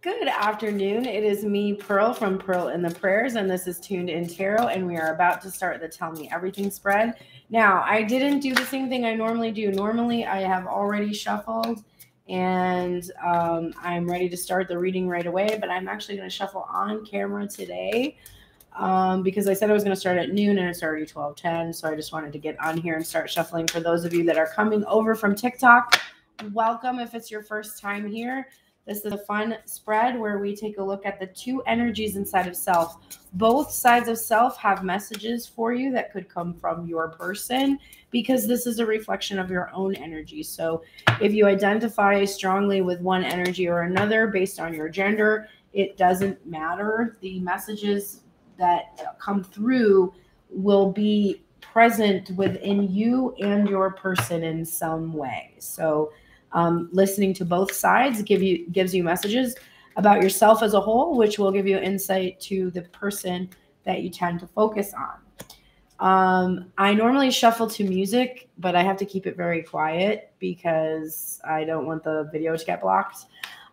Good afternoon. It is me, Pearl, from Pearl in the Prayers, and this is Tuned in Tarot, and we are about to start the Tell Me Everything spread. Now, I didn't do the same thing I normally do. Normally, I have already shuffled, and I'm ready to start the reading right away, but I'm actually going to shuffle on camera today because I said I was going to start at noon, and it's already 12:10, so I just wanted to get on here and start shuffling. For those of you that are coming over from TikTok, welcome if it's your first time here. This is a fun spread where we take a look at the two energies inside of self. Both sides of self have messages for you that could come from your person because this is a reflection of your own energy. So if you identify strongly with one energy or another based on your gender, it doesn't matter. The messages that come through will be present within you and your person in some way. So listening to both sides gives you messages about yourself as a whole, which will give you insight to the person that you tend to focus on. I normally shuffle to music, but I have to keep it very quiet because I don't want the video to get blocked.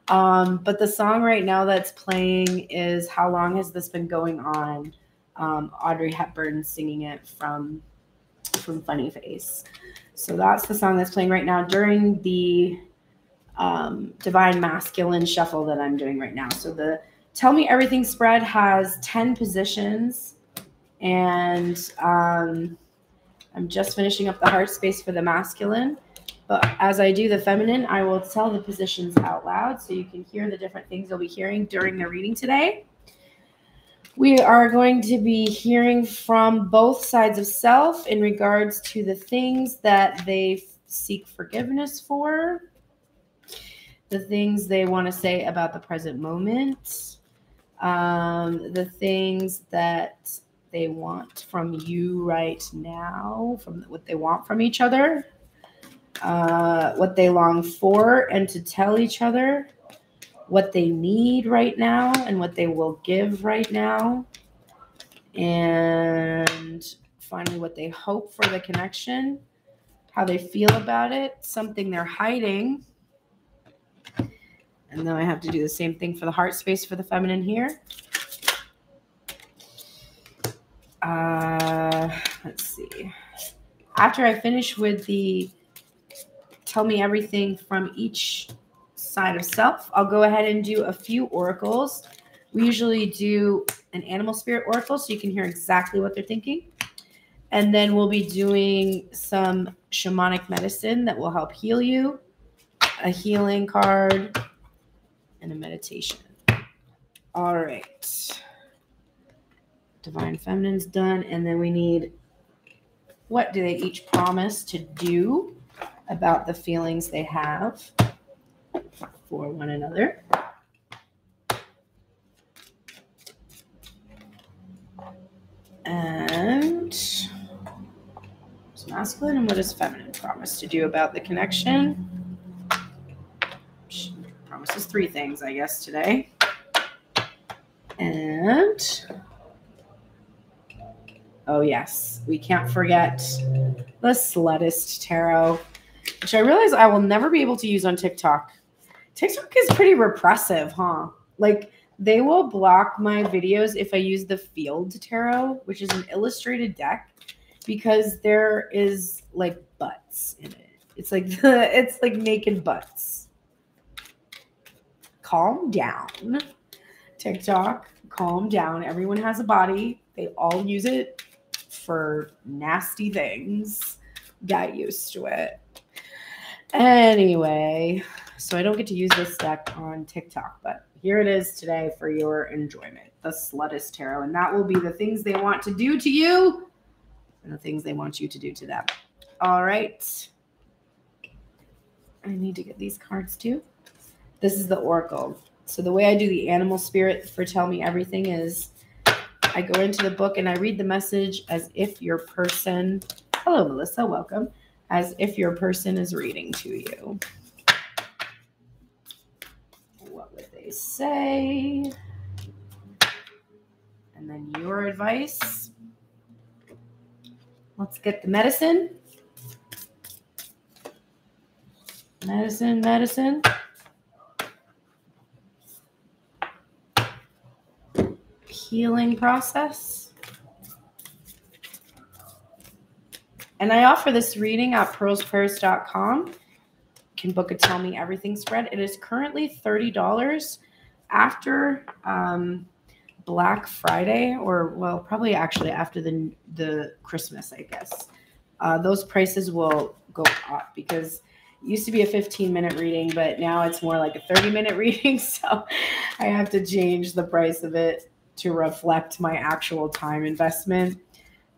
But the song right now that's playing is How Long Has This Been Going On? Audrey Hepburn singing it from Funny Face. So that's the song that's playing right now during the Divine Masculine shuffle that I'm doing right now. So the Tell Me Everything spread has 10 positions, and I'm just finishing up the heart space for the masculine. But as I do the feminine, I will tell the positions out loud so you can hear the different things you'll be hearing during the reading today. We are going to be hearing from both sides of self in regards to the things that they seek forgiveness for, the things they want to say about the present moment, the things that they want from you right now, from what they want from each other, what they long for and to tell each other, what they need right now and what they will give right now, and finally what they hope for the connection, how they feel about it, something they're hiding. And then I have to do the same thing for the heart space for the feminine here. Let's see. After I finish with the Tell Me Everything from each side of self, I'll go ahead and do a few oracles. We usually do an animal spirit oracle so you can hear exactly what they're thinking. And then we'll be doing some shamanic medicine that will help heal you, a healing card, and a meditation. All right. Divine Feminine's done. And then we need, what do they each promise to do about the feelings they have for one another. And what's masculine and what does feminine promise to do about the connection? She promises 3 things, I guess, today. And oh yes, we can't forget the Slutist tarot, which I realize I will never be able to use on TikTok. TikTok is pretty repressive, huh? Like, they will block my videos if I use the Field Tarot, which is an illustrated deck, because there is like butts in it. It's like naked butts. Calm down, TikTok. Calm down. Everyone has a body. They all use it for nasty things. Get used to it. Anyway, so I don't get to use this deck on TikTok, but here it is today for your enjoyment. The Slutist Tarot. And that will be the things they want to do to you and the things they want you to do to them. All right. I need to get these cards too. This is the Oracle. So the way I do the animal spirit for Tell Me Everything is I go into the book and I read the message as if your person, hello, Melissa, welcome, as if your person is reading to you. What would they say? And then your advice. Let's get the medicine. Medicine. healing process. And I offer this reading at pearlsprayers.com. You can book a Tell Me Everything spread. It is currently $30 after Black Friday, or well, probably actually after the Christmas, I guess. Those prices will go up because it used to be a 15-minute reading, but now it's more like a 30-minute reading. So I have to change the price of it to reflect my actual time investment.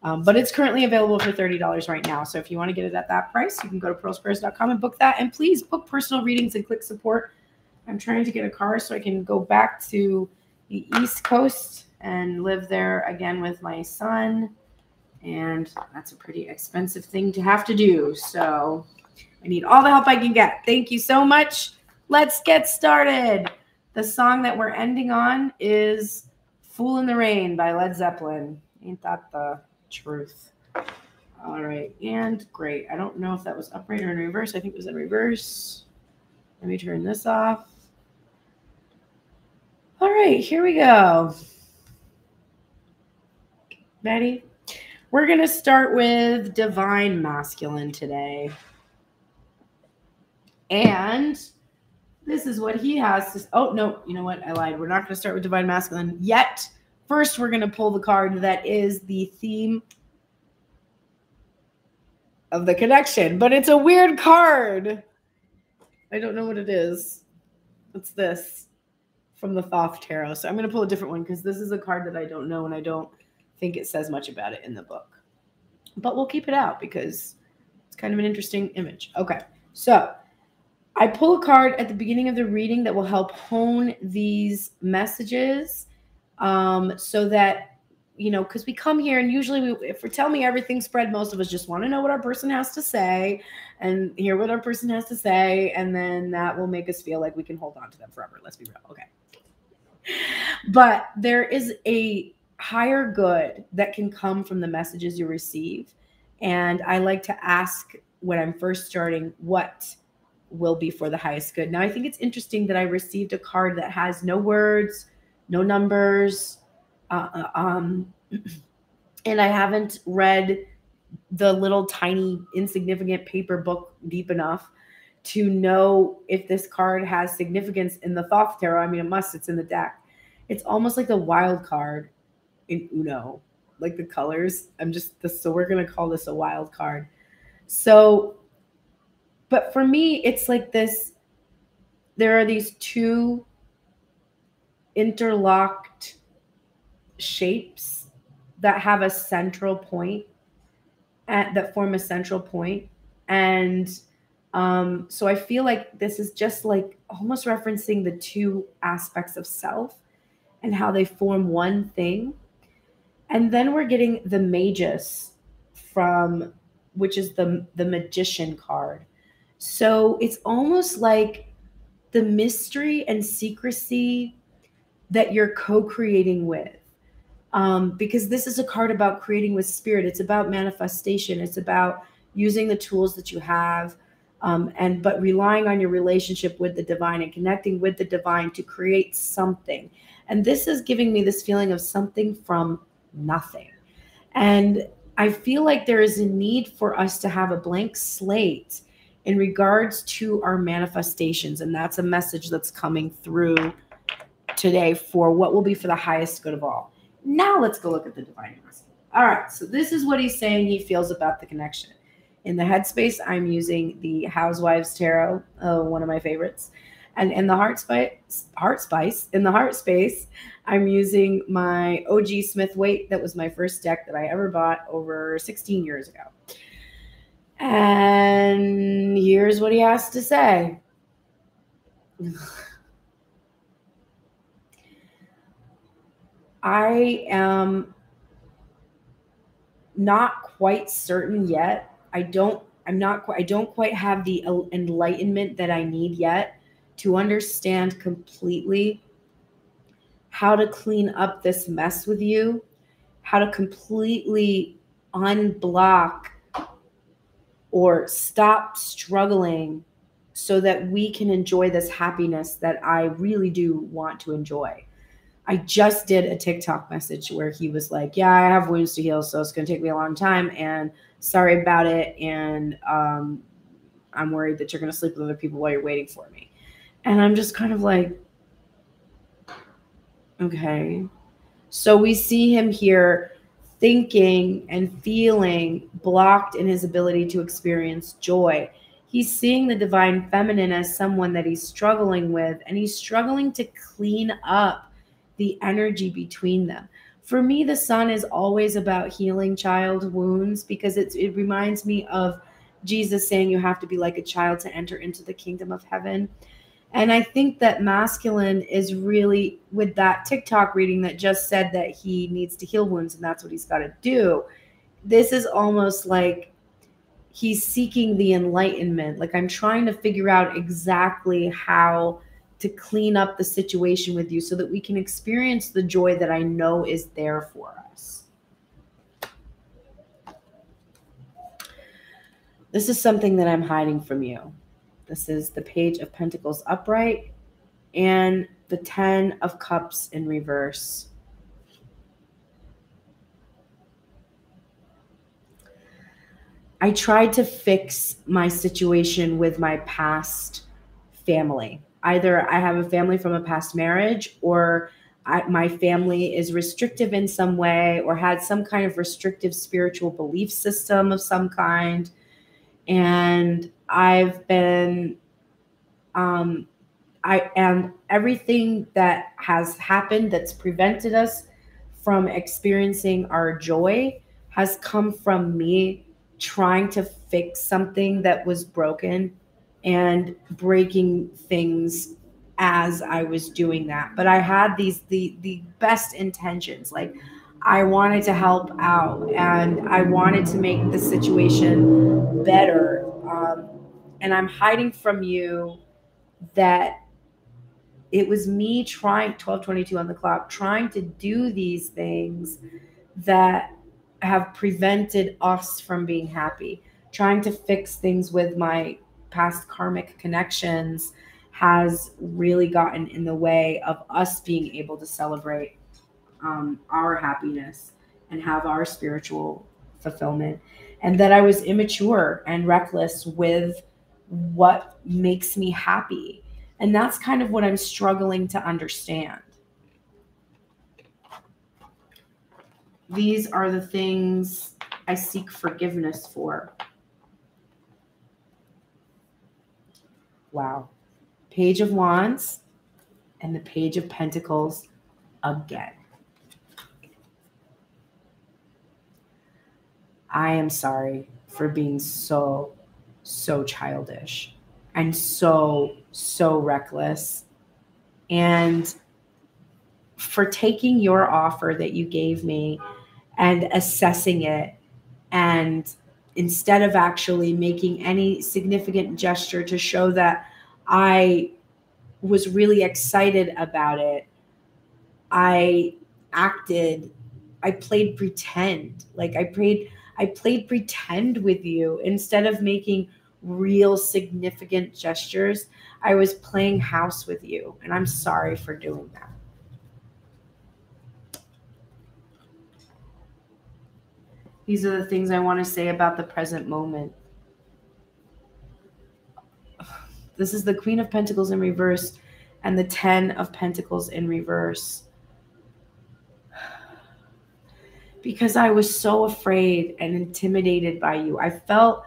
But it's currently available for $30 right now. So if you want to get it at that price, you can go to pearlsprayers.com and book that. And please book personal readings and click support. I'm trying to get a car so I can go back to the East Coast and live there again with my son. And that's a pretty expensive thing to have to do. So I need all the help I can get. Thank you so much. Let's get started. The song that we're ending on is Fool in the Rain by Led Zeppelin. Ain't that the truth? All right. And great. I don't know if that was upright or in reverse. I think it was in reverse. Let me turn this off. All right. Here we go. Ready? We're going to start with Divine Masculine today. And this is what he has to... Oh, no. You know what? I lied. We're not going to start with Divine Masculine yet. First, we're going to pull the card that is the theme of the connection. But it's a weird card. I don't know what it is. It's this from the Thoth Tarot. So I'm going to pull a different one because this is a card that I don't know and I don't think it says much about it in the book. But we'll keep it out because it's kind of an interesting image. Okay. So I pull a card at the beginning of the reading that will help hone these messages so that, you know, because we come here and usually if we're Tell Me Everything spread, most of us just want to know what our person has to say and hear what our person has to say. And then that will make us feel like we can hold on to them forever. Let's be real. Okay. But there is a higher good that can come from the messages you receive. And I like to ask when I'm first starting, what will be for the highest good. Now, I think it's interesting that I received a card that has no words, no numbers, and I haven't read the little tiny insignificant paper book deep enough to know if this card has significance in the Thoth Tarot. I mean, it must, it's in the deck. It's almost like the wild card in Uno, like the colors. So we're going to call this a wild card. So, but for me, it's like this, there are these two interlocked shapes that have a central point, that form a central point. And so I feel like this is just like almost referencing the two aspects of self and how they form one thing. And then we're getting the Magus which is the Magician card. So it's almost like the mystery and secrecy that you're co-creating with. Because this is a card about creating with spirit. It's about manifestation. It's about using the tools that you have, but relying on your relationship with the divine and connecting with the divine to create something. And this is giving me this feeling of something from nothing. And I feel like there is a need for us to have a blank slate in regards to our manifestations. And that's a message that's coming through today for what will be for the highest good of all. Now let's go look at the divine masculine. All right. So this is what he's saying he feels about the connection. In the headspace, I'm using the Housewives Tarot, one of my favorites. And in the heart space, I'm using my OG Smith Waite. That was my first deck that I ever bought over 16 years ago. And here's what he has to say. I am not quite certain yet. I don't quite have the enlightenment that I need yet to understand completely how to clean up this mess with you, how to completely unblock or stop struggling so that we can enjoy this happiness that I really do want to enjoy. I just did a TikTok message where he was like, yeah, I have wounds to heal, so it's going to take me a long time, and sorry about it, and I'm worried that you're going to sleep with other people while you're waiting for me. And I'm just kind of like, okay. So we see him here thinking and feeling blocked in his ability to experience joy. He's seeing the divine feminine as someone that he's struggling with, and he's struggling to clean up the energy between them. For me, the sun is always about healing child wounds, because it reminds me of Jesus saying you have to be like a child to enter into the kingdom of heaven. And I think that masculine is really, with that TikTok reading that just said that he needs to heal wounds and that's what he's got to do. This is almost like he's seeking the enlightenment. Like, I'm trying to figure out exactly how to clean up the situation with you so that we can experience the joy that I know is there for us. This is something that I'm hiding from you. This is the Page of Pentacles upright and the 10 of Cups in reverse. I tried to fix my situation with my past family. Either I have a family from a past marriage, or my family is restrictive in some way, or had some kind of restrictive spiritual belief system of some kind. And I've been, and everything that has happened that's prevented us from experiencing our joy has come from me trying to fix something that was broken and breaking things as I was doing that. But I had the best intentions. Like, I wanted to help out and I wanted to make the situation better. And I'm hiding from you that it was me trying, 12:22 on the clock, trying to do these things that have prevented us from being happy. Trying to fix things with my past karmic connections has really gotten in the way of us being able to celebrate our happiness and have our spiritual fulfillment. And that I was immature and reckless with what makes me happy. And that's kind of what I'm struggling to understand. These are the things I seek forgiveness for. Wow. Page of Wands and the Page of Pentacles again. I am sorry for being so childish and so reckless, and for taking your offer that you gave me and assessing it, and instead of actually making any significant gesture to show that I was really excited about it, I played pretend. Like, I played pretend with you instead of making real significant gestures. I was playing house with you, and I'm sorry for doing that. These are the things I want to say about the present moment. This is the Queen of Pentacles in reverse and the 10 of Pentacles in reverse. Because I was so afraid and intimidated by you. I felt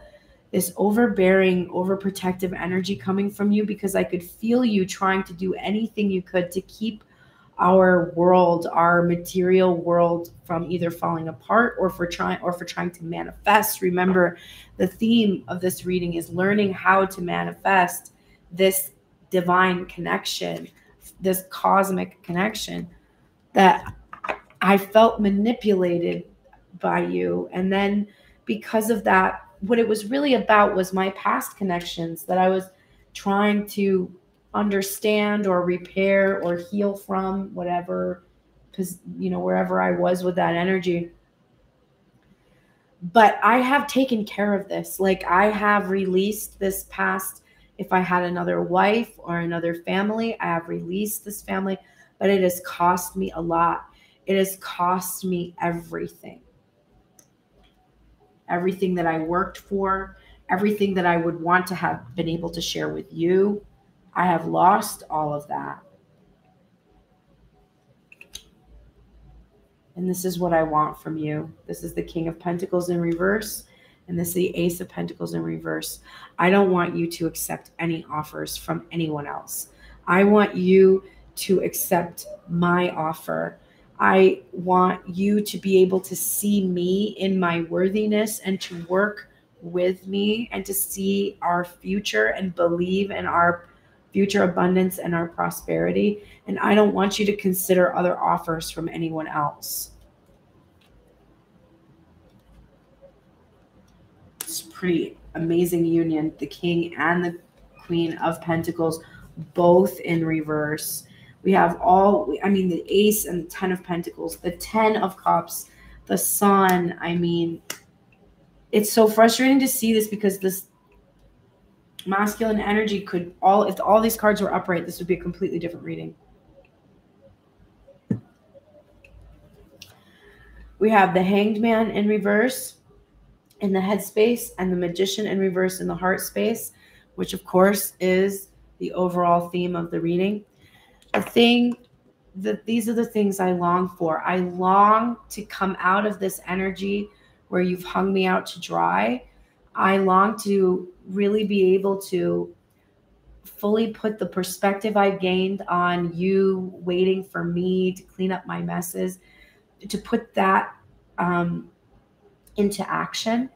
this overbearing, overprotective energy coming from you because I could feel you trying to do anything you could to keep our world, our material world, from either falling apart or for trying to manifest. Remember, the theme of this reading is learning how to manifest this divine connection, this cosmic connection, that I felt manipulated by you. And then because of that, what it was really about was my past connections that I was trying to understand or repair or heal from, whatever, because, you know, wherever I was with that energy. But I have taken care of this. Like, I have released this past. If I had another wife or another family, I have released this family. but it has cost me a lot. It has cost me everything. Everything that I worked for, everything that I would want to have been able to share with you. I have lost all of that. And this is what I want from you. This is the King of Pentacles in reverse, and this is the Ace of Pentacles in reverse. I don't want you to accept any offers from anyone else. I want you to accept my offer. I want you to be able to see me in my worthiness and to work with me and to see our future and believe in our future abundance and our prosperity. And I don't want you to consider other offers from anyone else. It's a pretty amazing union. The King and the Queen of Pentacles, both in reverse. We have all, I mean, the Ace and the 10 of Pentacles, the 10 of Cups, the Sun. I mean, it's so frustrating to see this because this masculine energy could if all these cards were upright, this would be a completely different reading. We have the Hanged Man in reverse in the head space and the Magician in reverse in the heart space, which of course is the overall theme of the reading. These are the things I long for. I long to come out of this energy where you've hung me out to dry. I long to really be able to fully put the perspective I gained on you waiting for me to clean up my messes, to put that into action.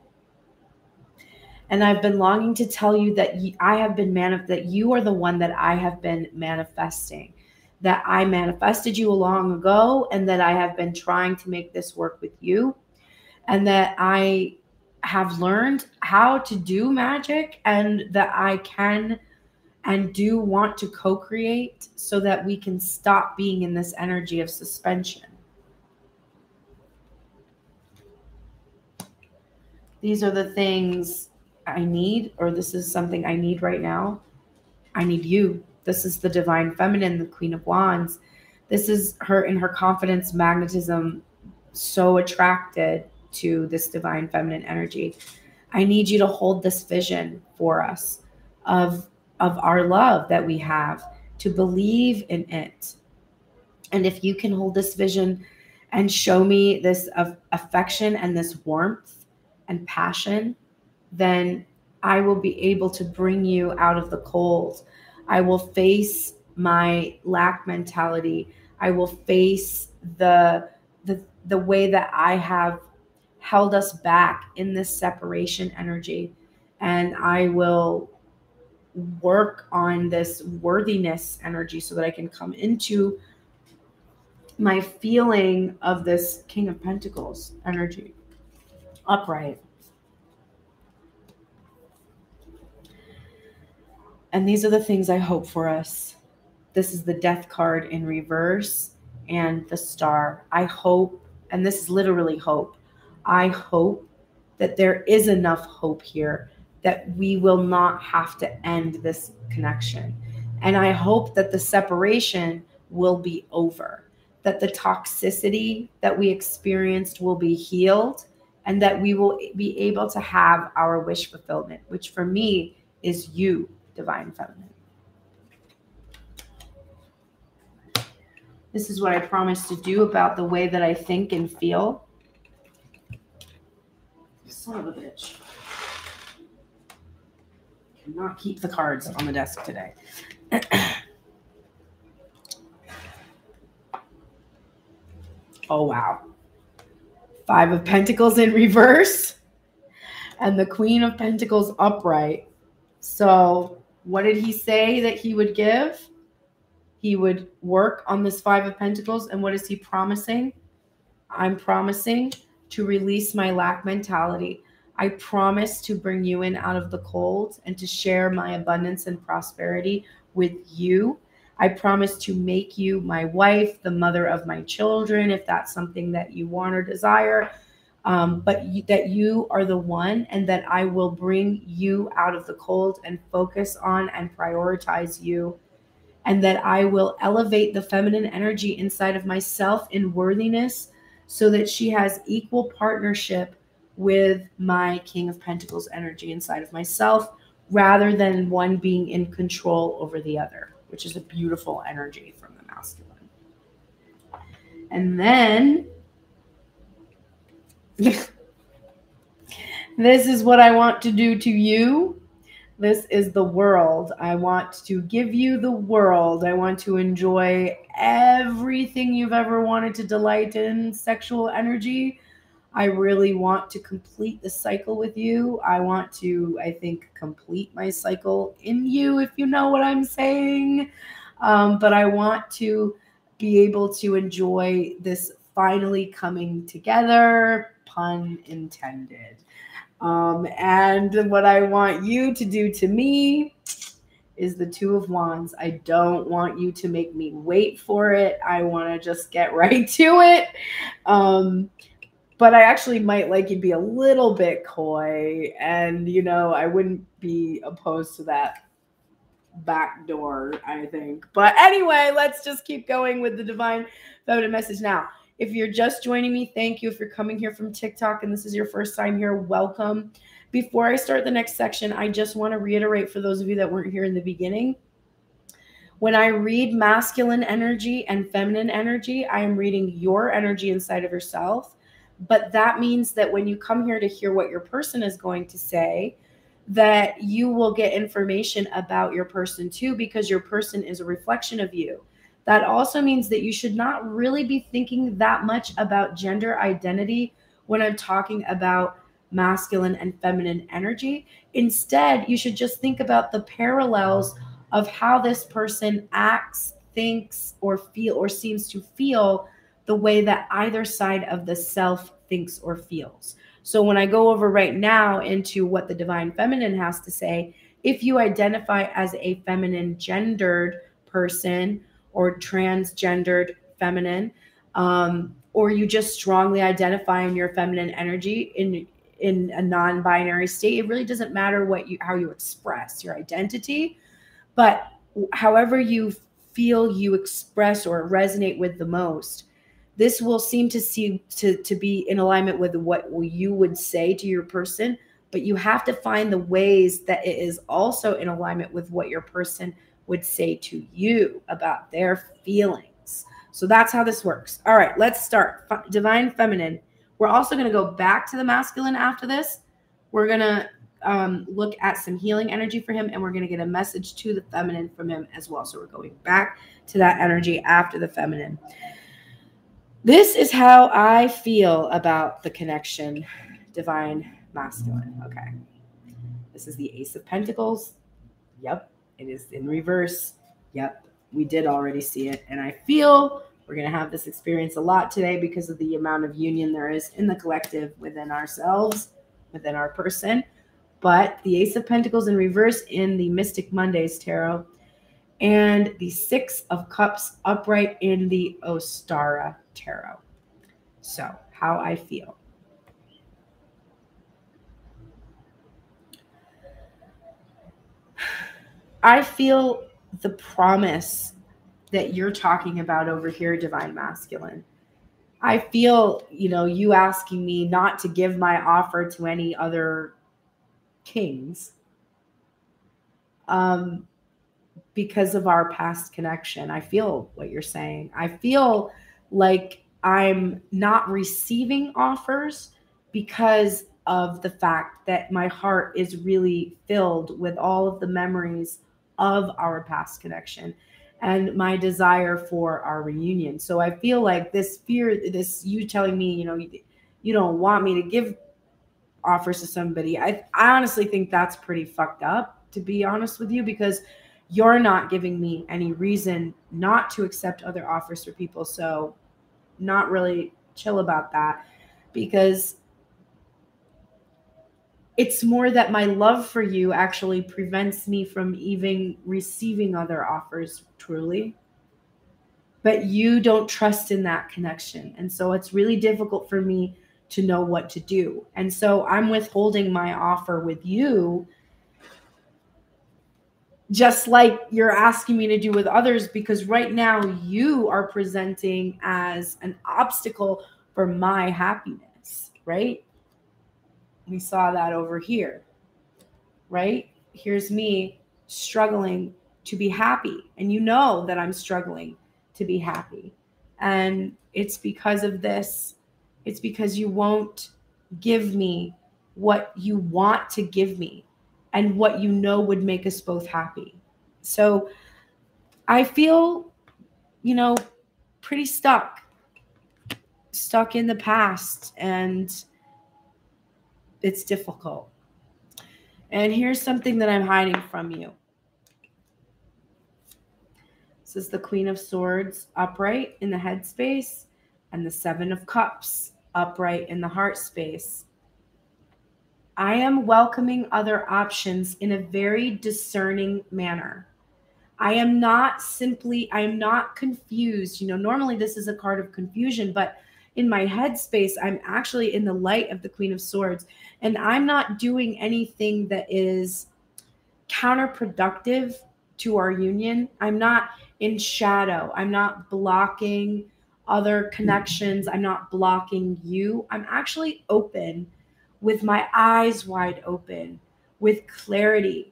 And I've been longing to tell you that that you are the one that I have been manifesting, that I manifested you long ago, and that I have been trying to make this work with you, and that I have learned how to do magic, and that I can and do want to co-create so that we can stop being in this energy of suspension. These are the things I need, or this is something I need right now. I need you. This is the Divine Feminine, the Queen of Wands. This is her in her confidence, magnetism, so attracted to this Divine Feminine energy. I need you to hold this vision for us of our love that we have, to believe in it. And if you can hold this vision and show me this affection and this warmth and passion, then I will be able to bring you out of the cold. I will face my lack mentality. I will face the way that I have held us back in this separation energy. And I will work on this worthiness energy so that I can come into my feeling of this King of Pentacles energy upright. And these are the things I hope for us. This is the Death card in reverse and the Star. I hope, and this is literally hope, I hope that there is enough hope here that we will not have to end this connection. And I hope that the separation will be over, that the toxicity that we experienced will be healed, and that we will be able to have our wish fulfillment, which for me is you, Divine Feminine. This is what I promised to do about the way that I think and feel. Son of a bitch. Cannot keep the cards on the desk today. Oh, wow. 5 of Pentacles in reverse and the Queen of Pentacles upright. So what did he say that he would give? He would work on this 5 of Pentacles. And what is he promising? I'm promising to release my lack mentality. I promise to bring you in out of the cold and to share my abundance and prosperity with you. I promise to make you my wife, the mother of my children, if that's something that you want or desire. That you are the one, and that I will bring you out of the cold and focus on and prioritize you and that I will elevate the feminine energy inside of myself in worthiness so that she has equal partnership with my King of Pentacles energy inside of myself, rather than one being in control over the other, which is a beautiful energy from the masculine. And then this is what I want to do to you. This is the world. I want to give you the world. I want to enjoy everything you've ever wanted to delight in, sexual energy. I really want to complete the cycle with you. I want to, I think, complete my cycle in you, if you know what I'm saying. But I want to be able to enjoy this finally coming together, pun intended. And what I want you to do to me is the Two of Wands. I don't want you to make me wait for it. I want to just get right to it. But I actually might like you to be a little bit coy, and, you know, I wouldn't be opposed to that back door, I think. But anyway, let's just keep going with the divine feminine message now. If you're just joining me, thank you. If you're coming here from TikTok and this is your first time here, welcome. Before I start the next section, I just want to reiterate for those of you that weren't here in the beginning, when I read masculine energy and feminine energy, I am reading your energy inside of yourself. But that means that when you come here to hear what your person is going to say, that you will get information about your person too, because your person is a reflection of you. That also means that you should not really be thinking that much about gender identity when I'm talking about masculine and feminine energy. Instead, you should just think about the parallels of how this person acts, thinks, or feel, or seems to feel the way that either side of the self thinks or feels. So when I go over right now into what the divine feminine has to say, if you identify as a feminine gendered person or transgendered feminine, or you just strongly identify in your feminine energy in a non-binary state, it really doesn't matter how you express your identity, but however you feel you express or resonate with the most, this will seem to be in alignment with what you would say to your person, but you have to find the ways that it is also in alignment with what your person would say to you about their feelings. So that's how this works. All right, let's start. Divine feminine. We're also going to go back to the masculine after this. We're going to look at some healing energy for him, and we're going to get a message to the feminine from him as well. So we're going back to that energy after the feminine. This is how I feel about the connection, divine masculine. Okay. This is the Ace of Pentacles. Yep. It is in reverse. Yep. We did already see it. And I feel we're going to have this experience a lot today because of the amount of union there is in the collective within ourselves, within our person. But the Ace of Pentacles in reverse in the Mystic Mondays Tarot, and the Six of Cups upright in the Ostara Tarot. So, how I feel. I feel the promise that you're talking about over here, divine masculine. I feel, you asking me not to give my offer to any other kings. Because of our past connection. I feel what you're saying. I feel like I'm not receiving offers because of the fact that my heart is really filled with all of the memories of our past connection and my desire for our reunion. So I feel like this fear, you telling me, you don't want me to give offers to somebody. I honestly think that's pretty fucked up, to be honest with you, because you're not giving me any reason not to accept other offers for people. So not really chill about that, because it's more that my love for you actually prevents me from even receiving other offers truly. But you don't trust in that connection. And so it's really difficult for me to know what to do. And so I'm withholding my offer with you just like you're asking me to do with others, because right now you are presenting as an obstacle for my happiness, right? We saw that over here, right? Here's me struggling to be happy. And you know that I'm struggling to be happy. And it's because of this. It's because you won't give me what you want to give me and what you know would make us both happy. So I feel, you know, pretty stuck in the past, and it's difficult. And here's something that I'm hiding from you. This is the Queen of Swords upright in the head space and the Seven of Cups upright in the heart space. I am welcoming other options in a very discerning manner. I am not confused. You know, normally this is a card of confusion, but in my head space, I'm actually in the light of the Queen of Swords, and I'm not doing anything that is counterproductive to our union. I'm not in shadow. I'm not blocking other connections. I'm not blocking you. I'm actually open, with my eyes wide open, with clarity.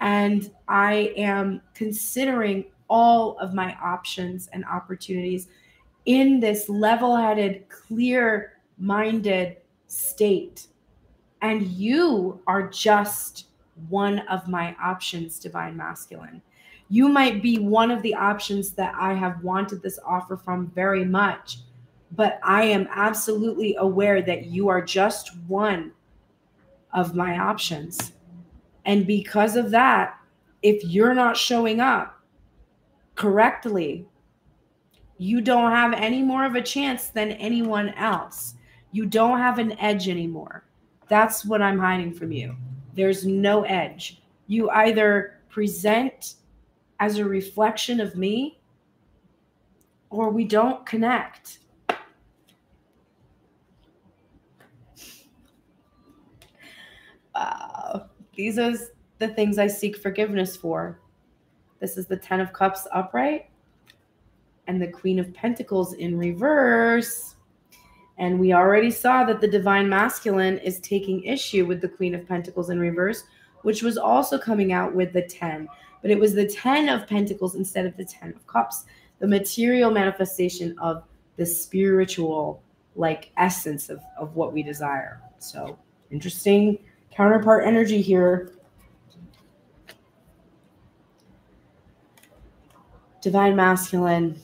And I am considering all of my options and opportunities in this level-headed, clear-minded state. And you are just one of my options, Divine Masculine. You might be one of the options that I have wanted this offer from very much, but I am absolutely aware that you are just one of my options. And because of that, if you're not showing up correctly, you don't have any more of a chance than anyone else. You don't have an edge anymore. That's what I'm hiding from you. There's no edge. You either present as a reflection of me, or we don't connect. Wow. These are the things I seek forgiveness for. This is the Ten of Cups upright and the Queen of Pentacles in reverse. And we already saw that the Divine Masculine is taking issue with the Queen of Pentacles in reverse, which was also coming out with the 10. But it was the 10 of Pentacles instead of the 10 of Cups, the material manifestation of the spiritual, like, essence of what we desire. So interesting counterpart energy here. Divine Masculine.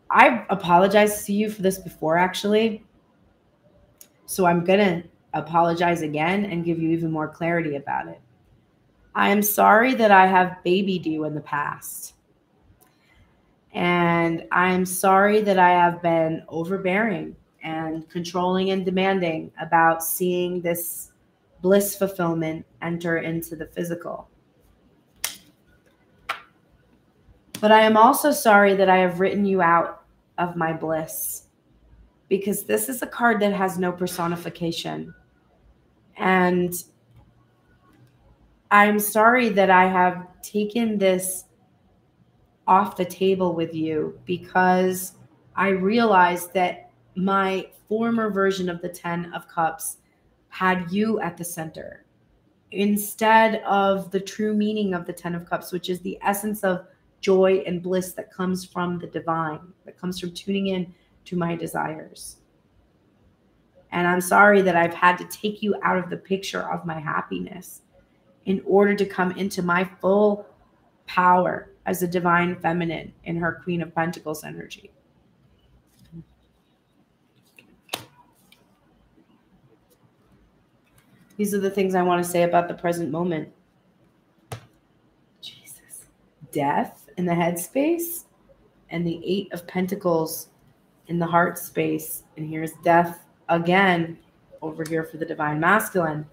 I've apologized to you for this before, actually. So I'm going to apologize again and give you even more clarity about it. I am sorry that I have babied you in the past. And I'm sorry that I have been overbearing and controlling and demanding about seeing this bliss fulfillment enter into the physical. But I am also sorry that I have written you out of my bliss, because this is a card that has no personification. And I'm sorry that I have taken this off the table with you, because I realized that my former version of the 10 of Cups had you at the center instead of the true meaning of the 10 of Cups, which is the essence of joy and bliss that comes from the divine, that comes from tuning in to my desires. And I'm sorry that I've had to take you out of the picture of my happiness in order to come into my full power as a divine feminine in her Queen of Pentacles energy. These are the things I want to say about the present moment. Jesus. Death in the headspace and the 8 of Pentacles in the heart space. And here's death again over here for the Divine Masculine.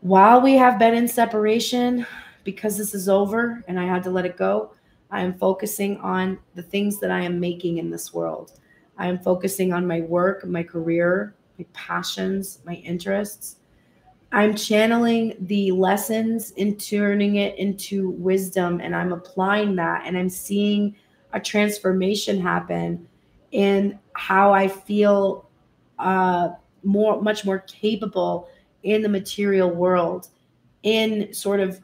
While we have been in separation, because this is over and I had to let it go, I am focusing on the things that I am making in this world. I am focusing on my work, my career, my passions, my interests. I'm channeling the lessons and turning it into wisdom, and I'm applying that, and I'm seeing a transformation happen in how I feel much more capable in the material world, in sort of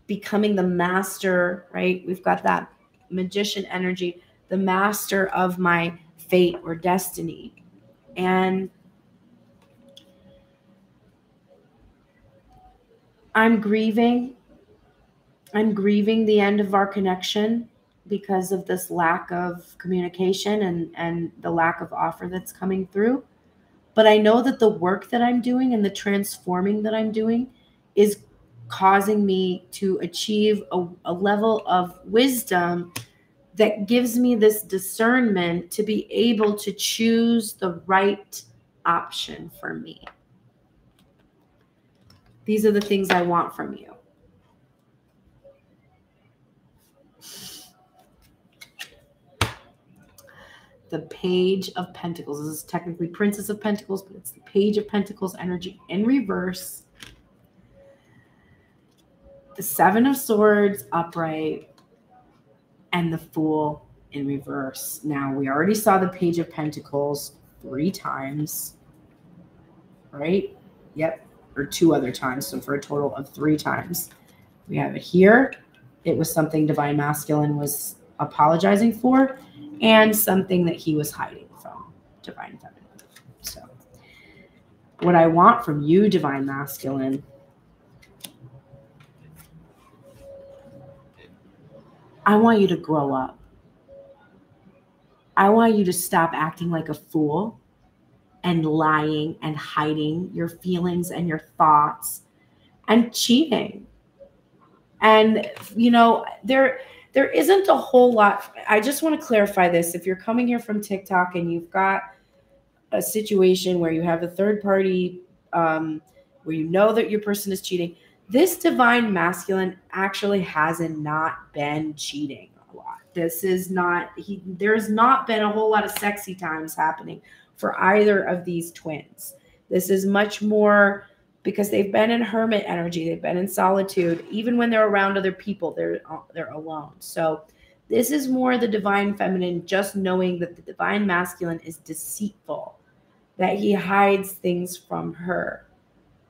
becoming the master, right? We've got that magician energy, the master of my fate or destiny. And I'm grieving the end of our connection because of this lack of communication and the lack of offer that's coming through. But I know that the work that I'm doing and the transforming that I'm doing is causing me to achieve a level of wisdom that gives me this discernment to be able to choose the right option for me. These are the things I want from you. The Page of Pentacles. This is technically Princess of Pentacles, but it's the Page of Pentacles energy in reverse. The Seven of Swords upright and the Fool in reverse. Now, we already saw the Page of Pentacles 3 times, right? Yep, or 2 other times, so for a total of 3 times. We have it here. It was something Divine Masculine was apologizing for, and something that he was hiding from Divine Feminine. So what I want from you, Divine Masculine, I want you to grow up. I want you to stop acting like a fool and lying and hiding your feelings and your thoughts and cheating. And, you know, there isn't a whole lot. I just want to clarify this. If you're coming here from TikTok and you've got a situation where you have a third party, where you know that your person is cheating, this Divine Masculine actually hasn't not been cheating a lot. This is not, there's not been a whole lot of sexy times happening for either of these twins. This is much more because they've been in hermit energy. They've been in solitude. Even when they're around other people, they're alone. So this is more the Divine Feminine, just knowing that the Divine Masculine is deceitful, that he hides things from her,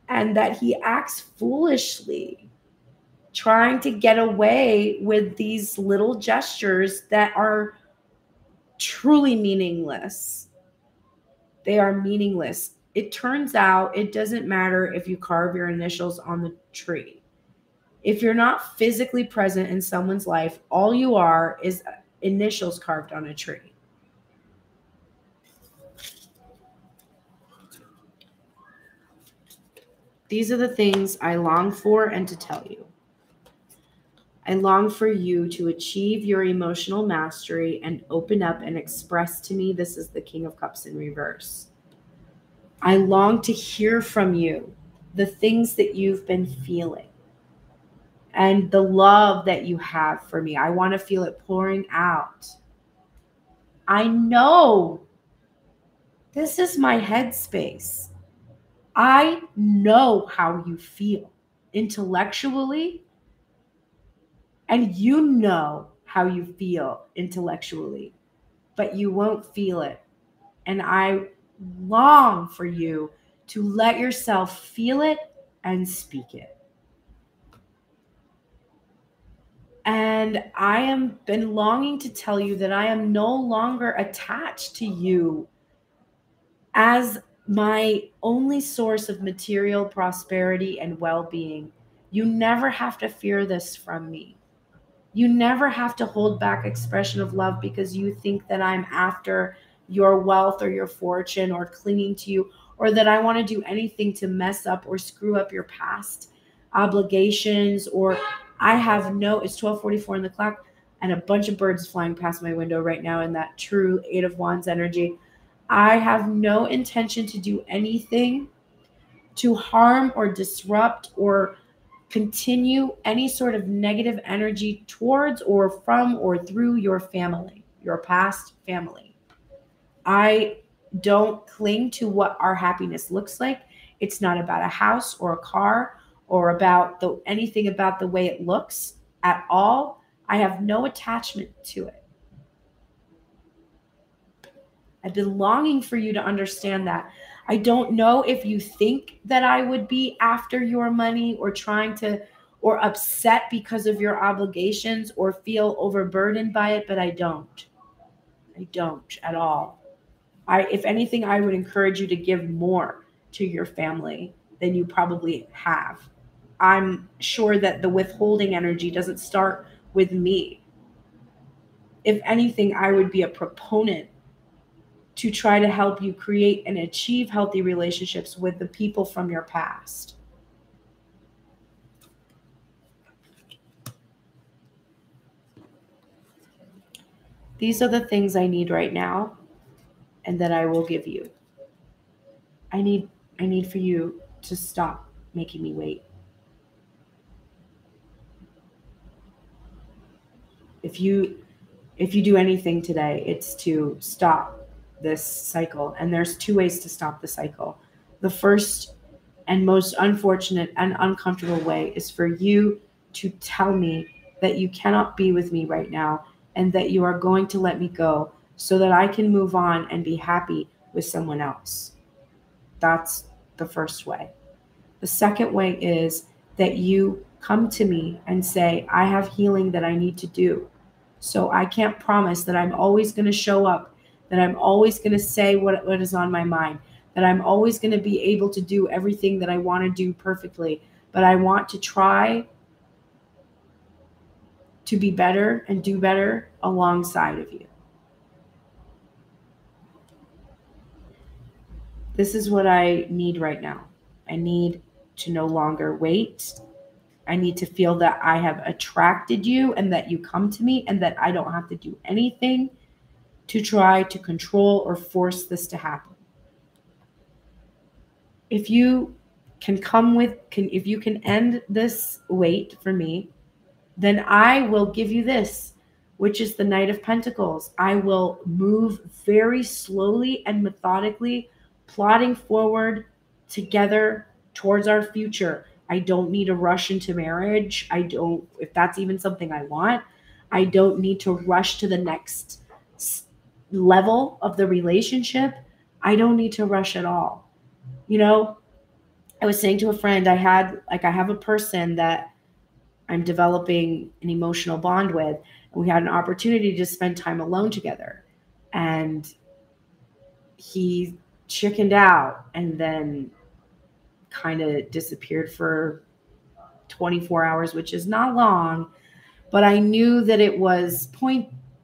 and that he acts foolishly, trying to get away with these little gestures that are truly meaningless. They are meaningless. It turns out it doesn't matter if you carve your initials on the tree. If you're not physically present in someone's life, all you are is initials carved on a tree. These are the things I long for and to tell you. I long for you to achieve your emotional mastery and open up and express to me. This is the King of Cups in reverse. I long to hear from you the things that you've been feeling and the love that you have for me. I want to feel it pouring out. I know this is my headspace. I know how you feel intellectually, and you know how you feel intellectually, but you won't feel it. And I long for you to let yourself feel it and speak it. And I am been longing to tell you that I am no longer attached to you as my only source of material prosperity and well-being. You never have to fear this from me. You never have to hold back expression of love because you think that I'm after your wealth or your fortune or clinging to you, or that I want to do anything to mess up or screw up your past obligations. Or I have no, it's 12:44 on the clock and a bunch of birds flying past my window right now in that true 8 of Wands energy. I have no intention to do anything to harm or disrupt or continue any sort of negative energy towards or from or through your family, your past family. I don't cling to what our happiness looks like. It's not about a house or a car or about anything about the way it looks at all. I have no attachment to it. I've been longing for you to understand that. I don't know if you think that I would be after your money or trying to, or upset because of your obligations or feel overburdened by it, but I don't. I don't at all. If anything, I would encourage you to give more to your family than you probably have. I'm sure that the withholding energy doesn't start with me. If anything, I would be a proponent to try to help you create and achieve healthy relationships with the people from your past. These are the things I need right now and that I will give you. I need for you to stop making me wait. If you do anything today, it's to stop this cycle. And there's two ways to stop the cycle. The first and most unfortunate and uncomfortable way is for you to tell me that you cannot be with me right now and that you are going to let me go so that I can move on and be happy with someone else. That's the first way. The second way is that you come to me and say, I have healing that I need to do. So I can't promise that I'm always going to show up, that I'm always going to say what is on my mind, that I'm always going to be able to do everything that I want to do perfectly. But I want to try to be better and do better alongside of you. This is what I need right now. I need to no longer wait. I need to feel that I have attracted you and that you come to me and that I don't have to do anything to try to control or force this to happen. If you can if you can end this wait for me, then I will give you this, which is the Knight of Pentacles. I will move very slowly and methodically, plotting forward together towards our future. I don't need to rush into marriage. If that's even something I want, I don't need to rush to the next level of the relationship. I don't need to rush at all. You know, I was saying to a friend, I have a person that I'm developing an emotional bond with, and we had an opportunity to spend time alone together. And he chickened out and then kind of disappeared for 24 hours, which is not long, but I knew that it was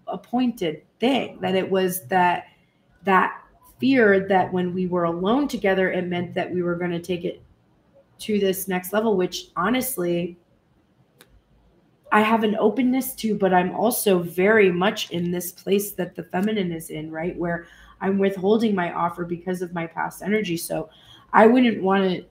a pointed thing, that it was that fear that when we were alone together, it meant that we were going to take it to this next level, which honestly, I have an openness to, but I'm also very much in this place that the feminine is in, right? Where I'm withholding my offer because of my past energy. So I wouldn't want to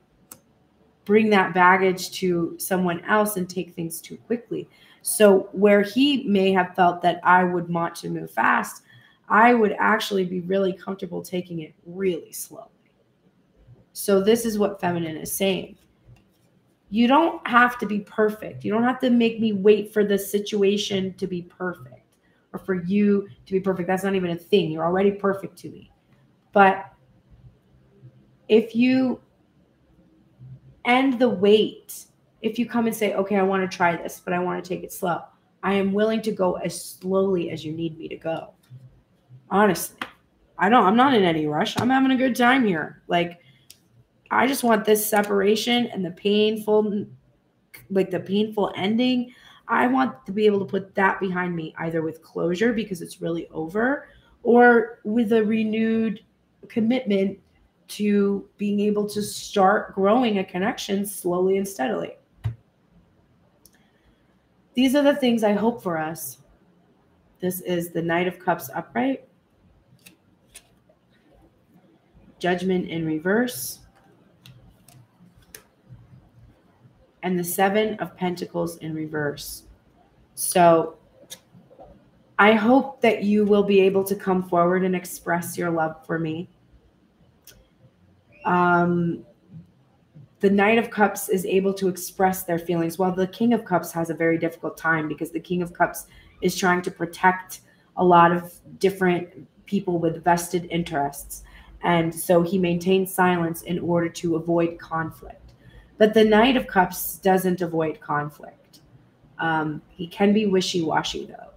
bring that baggage to someone else and take things too quickly. So where he may have felt that I would want to move fast, I would actually be really comfortable taking it really slowly. So this is what feminine is saying. You don't have to be perfect. You don't have to make me wait for the situation to be perfect or for you to be perfect. That's not even a thing. You're already perfect to me. But if you end the wait, if you come and say, okay, I want to try this, but I want to take it slow, I am willing to go as slowly as you need me to go. Honestly, I'm not in any rush. I'm having a good time here. Like, I just want this separation and the painful ending. I want to be able to put that behind me, either with closure because it's really over, or with a renewed commitment to being able to start growing a connection slowly and steadily. These are the things I hope for us. This is the Knight of Cups upright, Judgment in reverse, and the Seven of Pentacles in reverse. So I hope that you will be able to come forward and express your love for me. the Knight of Cups is able to express their feelings, while the King of Cups has a very difficult time because the King of Cups is trying to protect a lot of different people with vested interests. And so he maintains silence in order to avoid conflict. But the Knight of Cups doesn't avoid conflict. He can be wishy-washy, though.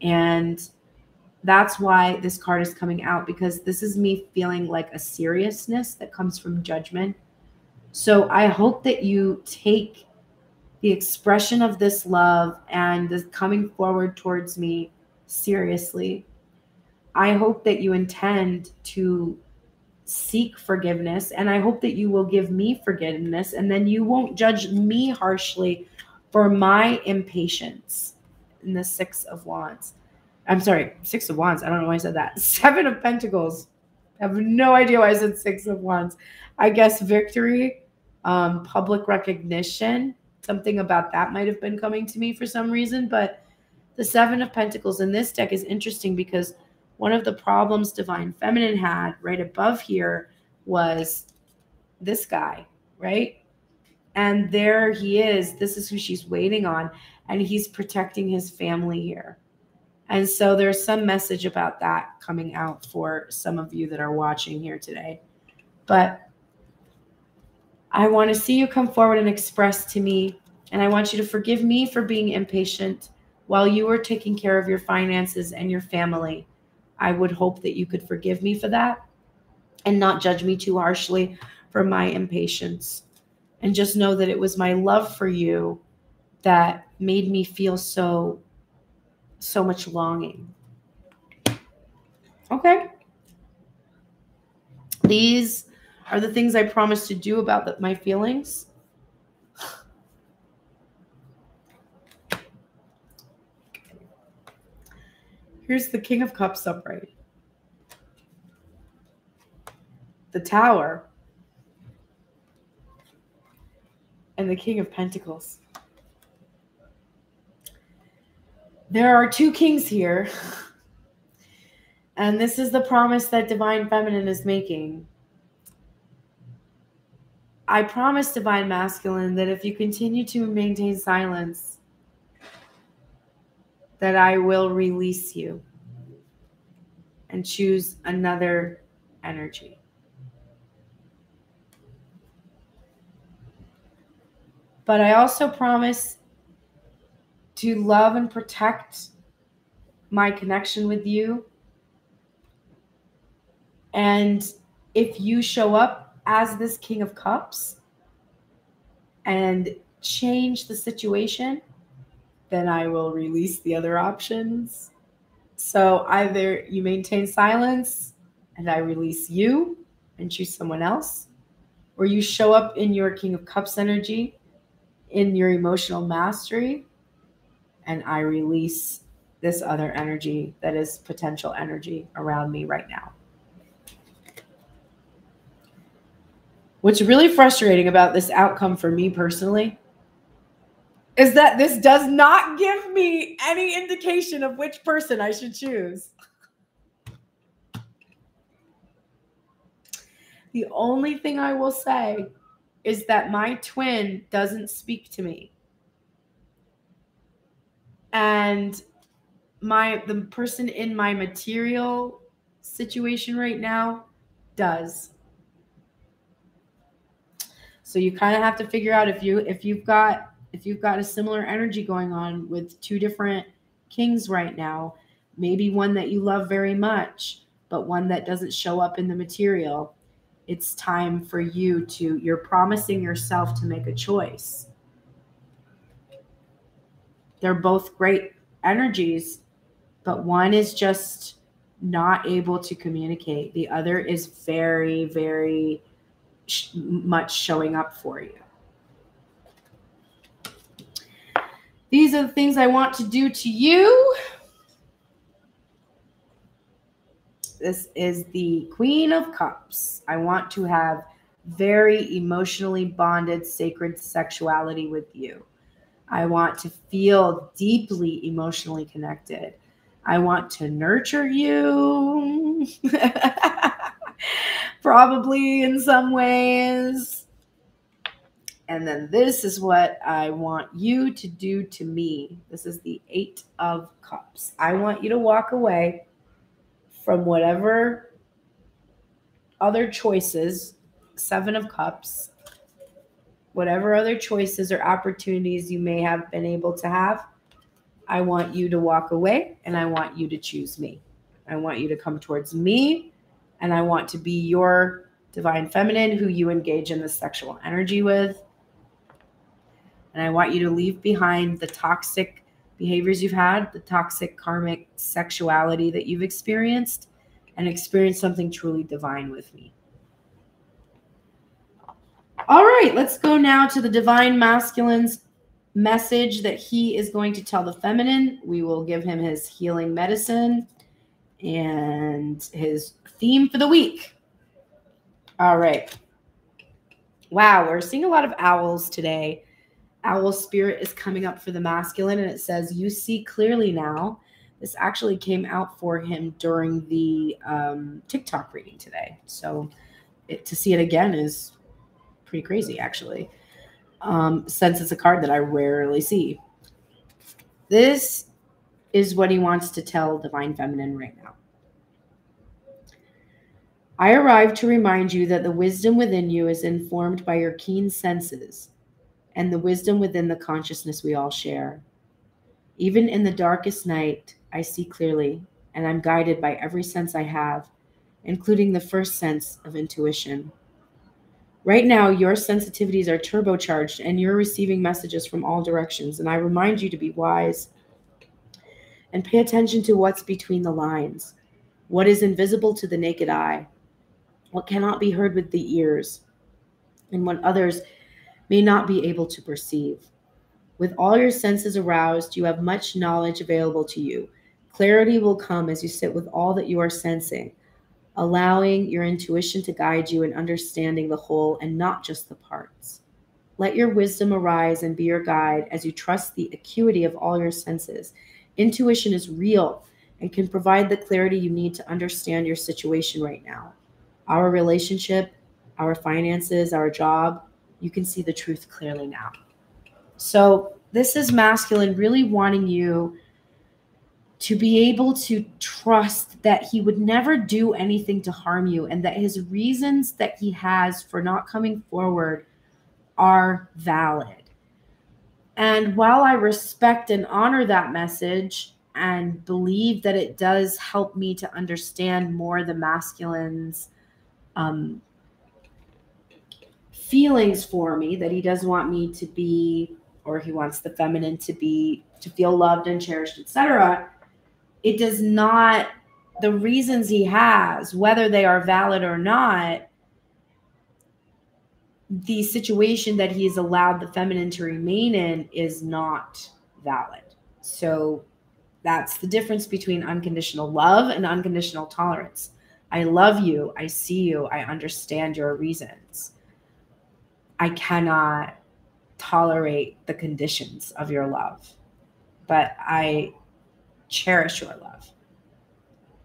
And that's why this card is coming out, because this is me feeling like a seriousness that comes from judgment. So I hope that you take the expression of this love and the coming forward towards me seriously. I hope that you intend to seek forgiveness, and I hope that you will give me forgiveness, and then you won't judge me harshly for my impatience. In the Six of Wands. I'm sorry, Six of Wands. I don't know why I said that. Seven of Pentacles. I have no idea why I said Six of Wands. I guess victory, public recognition, something about that might have been coming to me for some reason. But the Seven of Pentacles in this deck is interesting because one of the problems Divine Feminine had right above here was this guy, right? And there he is. This is who she's waiting on. And he's protecting his family here. And so there's some message about that coming out for some of you that are watching here today. But I want to see you come forward and express to me. And I want you to forgive me for being impatient while you were taking care of your finances and your family. I would hope that you could forgive me for that and not judge me too harshly for my impatience. And just know that it was my love for you that made me feel so much longing. Okay. These are the things I promised to do about my feelings. Here's the King of Cups upright. The Tower. And the King of Pentacles. There are two kings here. And this is the promise that Divine Feminine is making. I promise Divine Masculine that if you continue to maintain silence, that I will release you and choose another energy. But I also promise to love and protect my connection with you. And if you show up as this King of Cups and change the situation, then I will release the other options. So either you maintain silence and I release you and choose someone else, or you show up in your King of Cups energy, in your emotional mastery, and I release this other energy that is potential energy around me right now. What's really frustrating about this outcome for me personally is that this does not give me any indication of which person I should choose. The only thing I will say is that my twin doesn't speak to me. And the person in my material situation right now does. So you kind of have to figure out if you've got a similar energy going on with two different kings right now, maybe one that you love very much, but one that doesn't show up in the material. It's time for you're promising yourself to make a choice. They're both great energies, but one is just not able to communicate. The other is very, very much showing up for you. These are the things I want to do to you. This is the Queen of Cups. I want to have very emotionally bonded, sacred sexuality with you. I want to feel deeply emotionally connected. I want to nurture you. Probably in some ways. And then this is what I want you to do to me. This is the 8 of Cups. I want you to walk away from whatever other choices, 7 of Cups, whatever other choices or opportunities you may have been able to have. I want you to walk away, and I want you to choose me. I want you to come towards me, and I want to be your divine feminine who you engage in the sexual energy with. And I want you to leave behind the toxic behaviors you've had, the toxic karmic sexuality that you've experienced, and experience something truly divine with me. All right, let's go now to the divine masculine's message that he is going to tell the feminine. We will give him his healing medicine and his theme for the week. All right. Wow, we're seeing a lot of owls today. Owl spirit is coming up for the masculine, and it says, you see clearly now. This actually came out for him during the TikTok reading today. So to see it again is pretty crazy, actually, since it's a card that I rarely see. This is what he wants to tell Divine Feminine right now. I arrived to remind you that the wisdom within you is informed by your keen senses and the wisdom within the consciousness we all share. Even in the darkest night, I see clearly, and I'm guided by every sense I have, including the first sense of intuition. Right now, your sensitivities are turbocharged, and you're receiving messages from all directions, and I remind you to be wise and pay attention to what's between the lines, what is invisible to the naked eye, what cannot be heard with the ears, and what others may not be able to perceive. With all your senses aroused, you have much knowledge available to you. Clarity will come as you sit with all that you are sensing, allowing your intuition to guide you in understanding the whole and not just the parts. Let your wisdom arise and be your guide as you trust the acuity of all your senses. Intuition is real and can provide the clarity you need to understand your situation right now. Our relationship, our finances, our job, you can see the truth clearly now. So this is masculine really wanting you to be able to trust that he would never do anything to harm you, and that his reasons that he has for not coming forward are valid. And while I respect and honor that message and believe that it does help me to understand more the masculine's feelings for me, that he does want me to be, or he wants the feminine to be, to feel loved and cherished, etc., it does not, the reasons he has, whether they are valid or not, the situation that he's allowed the feminine to remain in is not valid. So that's the difference between unconditional love and unconditional tolerance. I love you. I see you. I understand your reasons. I cannot tolerate the conditions of your love, but I cherish your love.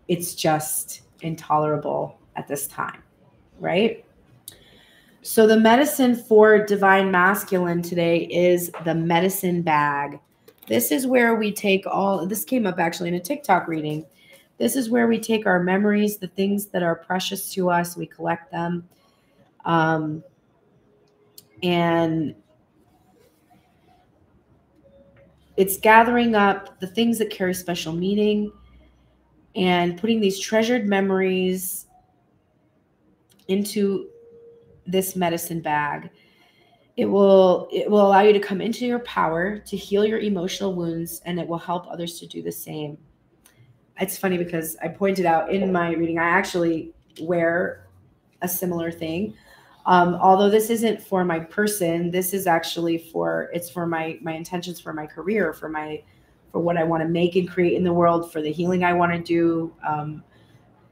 It's just intolerable at this time, right? So the medicine for divine masculine today is the medicine bag. This is where we take all, this came up actually in a TikTok reading. This is where we take our memories, the things that are precious to us, we collect them. And it's gathering up the things that carry special meaning and putting these treasured memories into this medicine bag. It will allow you to come into your power, to heal your emotional wounds, and it will help others to do the same. It's funny because I pointed out in my reading, I actually wear a similar thing. Although this isn't for my person, this is actually for, it's for my intentions for my career, for what I want to make and create in the world, for the healing I want to do,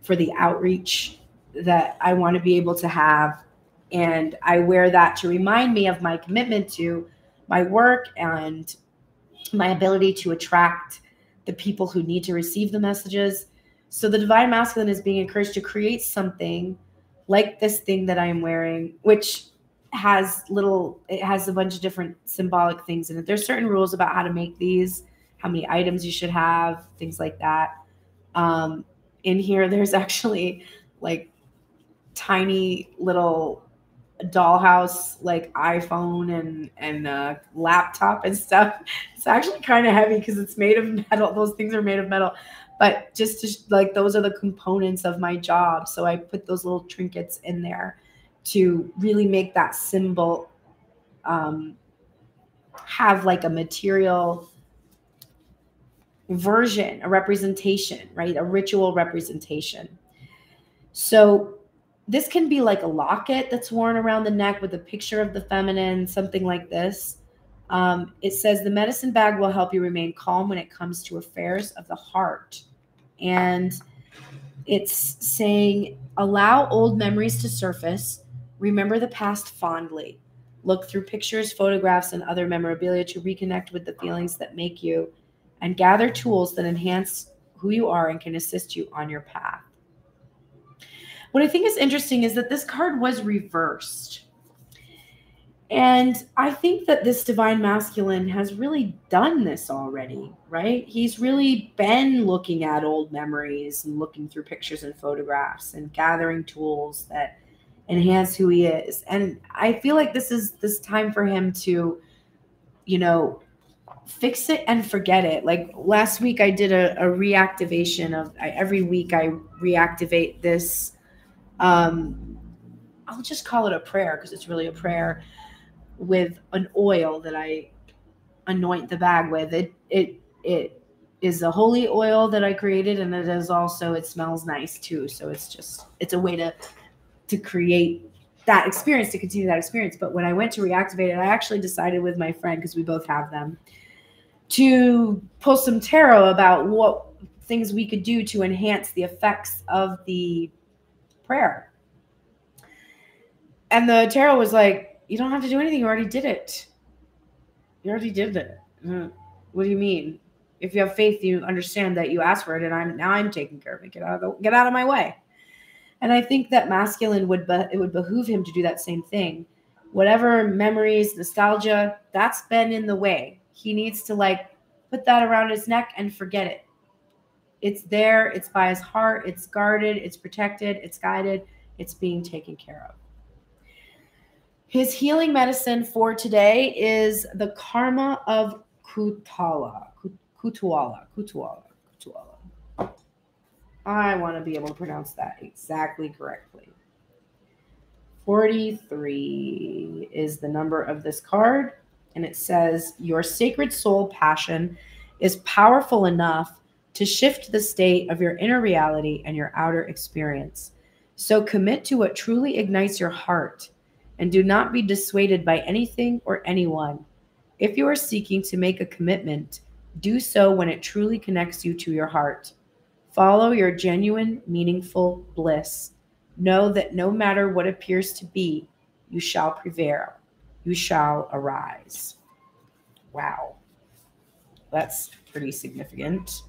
for the outreach that I want to be able to have. And I wear that to remind me of my commitment to my work and my ability to attract the people who need to receive the messages. So the divine masculine is being encouraged to create something like this thing that I am wearing, which has it has a bunch of different symbolic things in it. There's certain rules about how to make these, how many items you should have, things like that. In here, there's actually like tiny little dollhouse, like iPhone and laptop and stuff. It's actually kind of heavy because it's made of metal. Those things are made of metal. But just to, like, those are the components of my job. So I put those little trinkets in there to really make that symbol have like a material version, a representation, right? A ritual representation. So this can be like a locket that's worn around the neck with a picture of the feminine, something like this. It says the medicine bag will help you remain calm when it comes to affairs of the heart. And it's saying, allow old memories to surface. Remember the past fondly. Look through pictures, photographs, and other memorabilia to reconnect with the feelings that make you, and gather tools that enhance who you are and can assist you on your path. What I think is interesting is that this card was reversed. And I think that this divine masculine has really done this already, right? He's really been looking at old memories and looking through pictures and photographs and gathering tools that enhance who he is. And I feel like this is this time for him to, you know, fix it and forget it. Like last week I did a reactivation of, every week I reactivate this. I'll just call it a prayer because it's really a prayer, with an oil that I anoint the bag with. It is a holy oil that I created, and it is also, it smells nice too. So it's a way to create that experience, to continue that experience. But when I went to reactivate it, I actually decided with my friend, because we both have them, to pull some tarot about what things we could do to enhance the effects of the prayer. And the tarot was like, you don't have to do anything. You already did it. You already did it. What do you mean? If you have faith, you understand that you asked for it, and I'm taking care of it. Get out of my way. And I think that masculine it would behoove him to do that same thing. Whatever memories, nostalgia, that's been in the way. He needs to like put that around his neck and forget it. It's there. It's by his heart. It's guarded. It's protected. It's guided. It's being taken care of. His healing medicine for today is the karma of Kutuala. I want to be able to pronounce that exactly correctly. 43 is the number of this card, and it says, your sacred soul passion is powerful enough to shift the state of your inner reality and your outer experience. So commit to what truly ignites your heart, and do not be dissuaded by anything or anyone. If you are seeking to make a commitment, do so when it truly connects you to your heart. Follow your genuine, meaningful bliss. Know that no matter what appears to be, you shall prevail. You shall arise. Wow. That's pretty significant.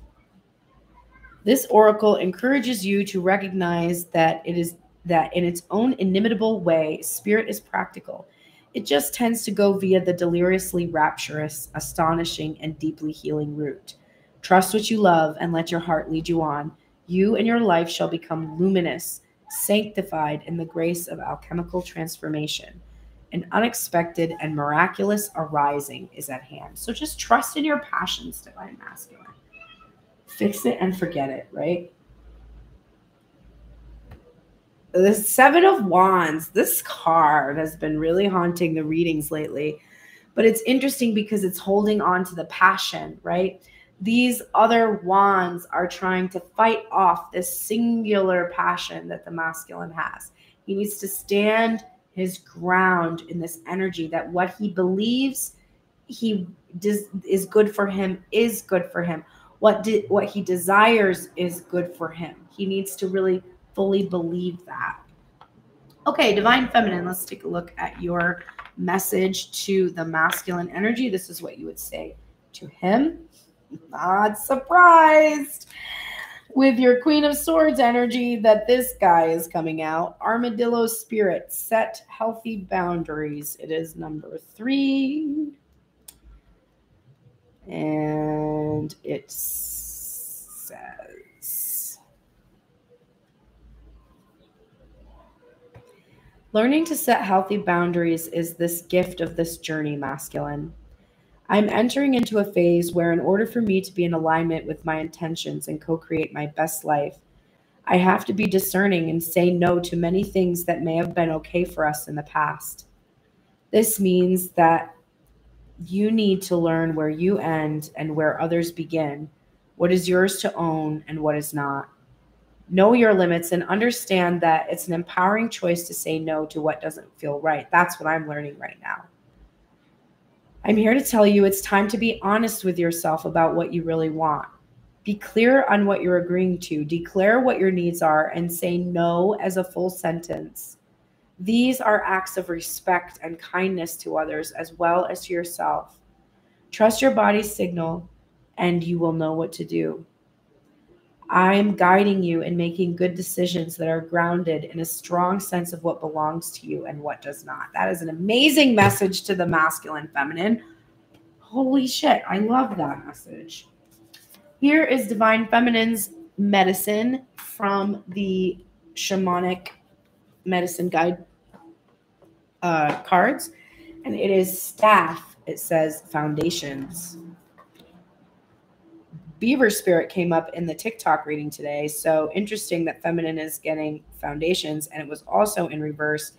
This oracle encourages you to recognize that in its own inimitable way, spirit is practical. It just tends to go via the deliriously rapturous, astonishing, and deeply healing route. Trust what you love and let your heart lead you on. You and your life shall become luminous, sanctified in the grace of alchemical transformation. An unexpected and miraculous arising is at hand. So just trust in your passions, divine masculine. Fix it and forget it, right? The Seven of Wands. This card has been really haunting the readings lately. But it's interesting because it's holding on to the passion, right? These other wands are trying to fight off this singular passion that the masculine has. He needs to stand his ground in this energy that what he believes is good for him is good for him. What he desires is good for him. He needs to really fully believe that. Okay, divine feminine, let's take a look at your message to the masculine energy. This is what you would say to him. Not surprised. with your Queen of Swords energy that this guy is coming out. Armadillo spirit, set healthy boundaries. It is number 3. And it says, learning to set healthy boundaries is this gift of this journey, masculine. I'm entering into a phase where in order for me to be in alignment with my intentions and co-create my best life, I have to be discerning and say no to many things that may have been okay for us in the past. This means that you need to learn where you end and where others begin, what is yours to own and what is not. Know your limits and understand that it's an empowering choice to say no to what doesn't feel right. That's what I'm learning right now. I'm here to tell you it's time to be honest with yourself about what you really want. Be clear on what you're agreeing to. Declare what your needs are and say no as a full sentence. These are acts of respect and kindness to others as well as to yourself. Trust your body's signal and you will know what to do. I am guiding you in making good decisions that are grounded in a strong sense of what belongs to you and what does not. That is an amazing message to the masculine feminine. Holy shit, I love that message. Here is Divine Feminine's medicine from the Shamanic Medicine Guide cards. And it is staff. It says foundations. Beaver spirit came up in the TikTok reading today. So interesting that feminine is getting foundations. And it was also in reverse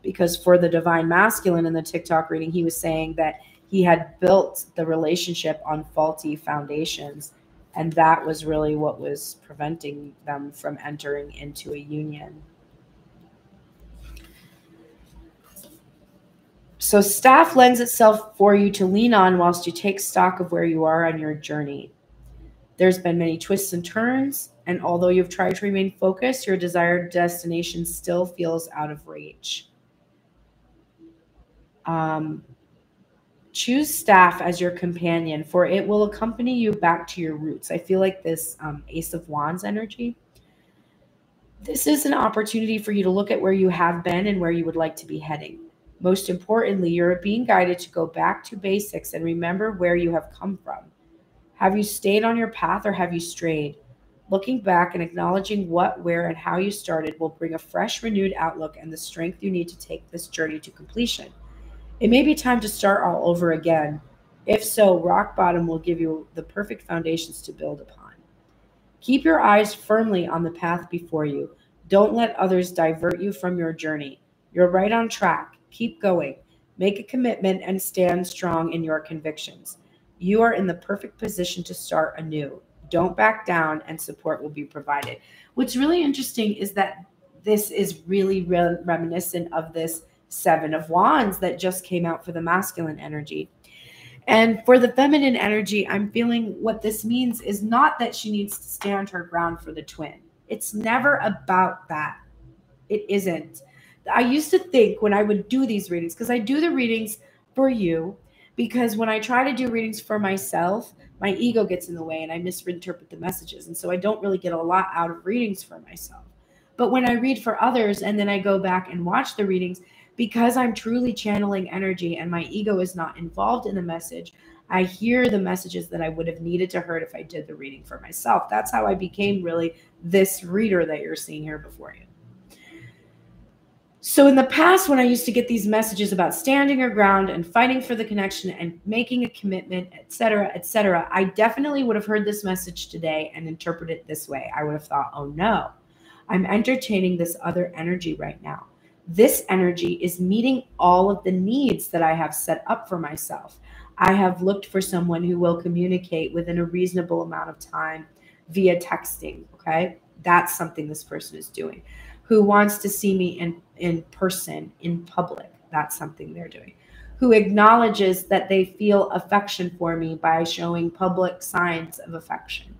because for the divine masculine in the TikTok reading, he was saying that he had built the relationship on faulty foundations. And that was really what was preventing them from entering into a union. So staff lends itself for you to lean on whilst you take stock of where you are on your journey. There's been many twists and turns, and although you've tried to remain focused, your desired destination still feels out of reach. Choose staff as your companion, for it will accompany you back to your roots. I feel like this Ace of Wands energy. This is an opportunity for you to look at where you have been and where you would like to be heading. Most importantly, you're being guided to go back to basics and remember where you have come from. Have you stayed on your path or have you strayed? Looking back and acknowledging what, where, and how you started will bring a fresh, renewed outlook and the strength you need to take this journey to completion. It may be time to start all over again. If so, rock bottom will give you the perfect foundations to build upon. Keep your eyes firmly on the path before you. Don't let others divert you from your journey. You're right on track. Keep going. Make a commitment and stand strong in your convictions. You are in the perfect position to start anew. Don't back down and support will be provided. What's really interesting is that this is really reminiscent of this Seven of Wands that just came out for the masculine energy. And for the feminine energy, I'm feeling what this means is not that she needs to stand her ground for the twin. It's never about that. It isn't. I used to think when I would do these readings, because I do the readings for you, because when I try to do readings for myself, my ego gets in the way and I misinterpret the messages. And so I don't really get a lot out of readings for myself. But when I read for others and then I go back and watch the readings, because I'm truly channeling energy and my ego is not involved in the message, I hear the messages that I would have needed to hear if I did the reading for myself. That's how I became really this reader that you're seeing here before you. So in the past, when I used to get these messages about standing your ground and fighting for the connection and making a commitment, etc., I definitely would have heard this message today and interpreted it this way. I would have thought, oh no, I'm entertaining this other energy right now. This energy is meeting all of the needs that I have set up for myself. I have looked for someone who will communicate within a reasonable amount of time via texting, okay? That's something this person is doing. Who wants to see me in person, in public. That's something they're doing. Who acknowledges that they feel affection for me by showing public signs of affection.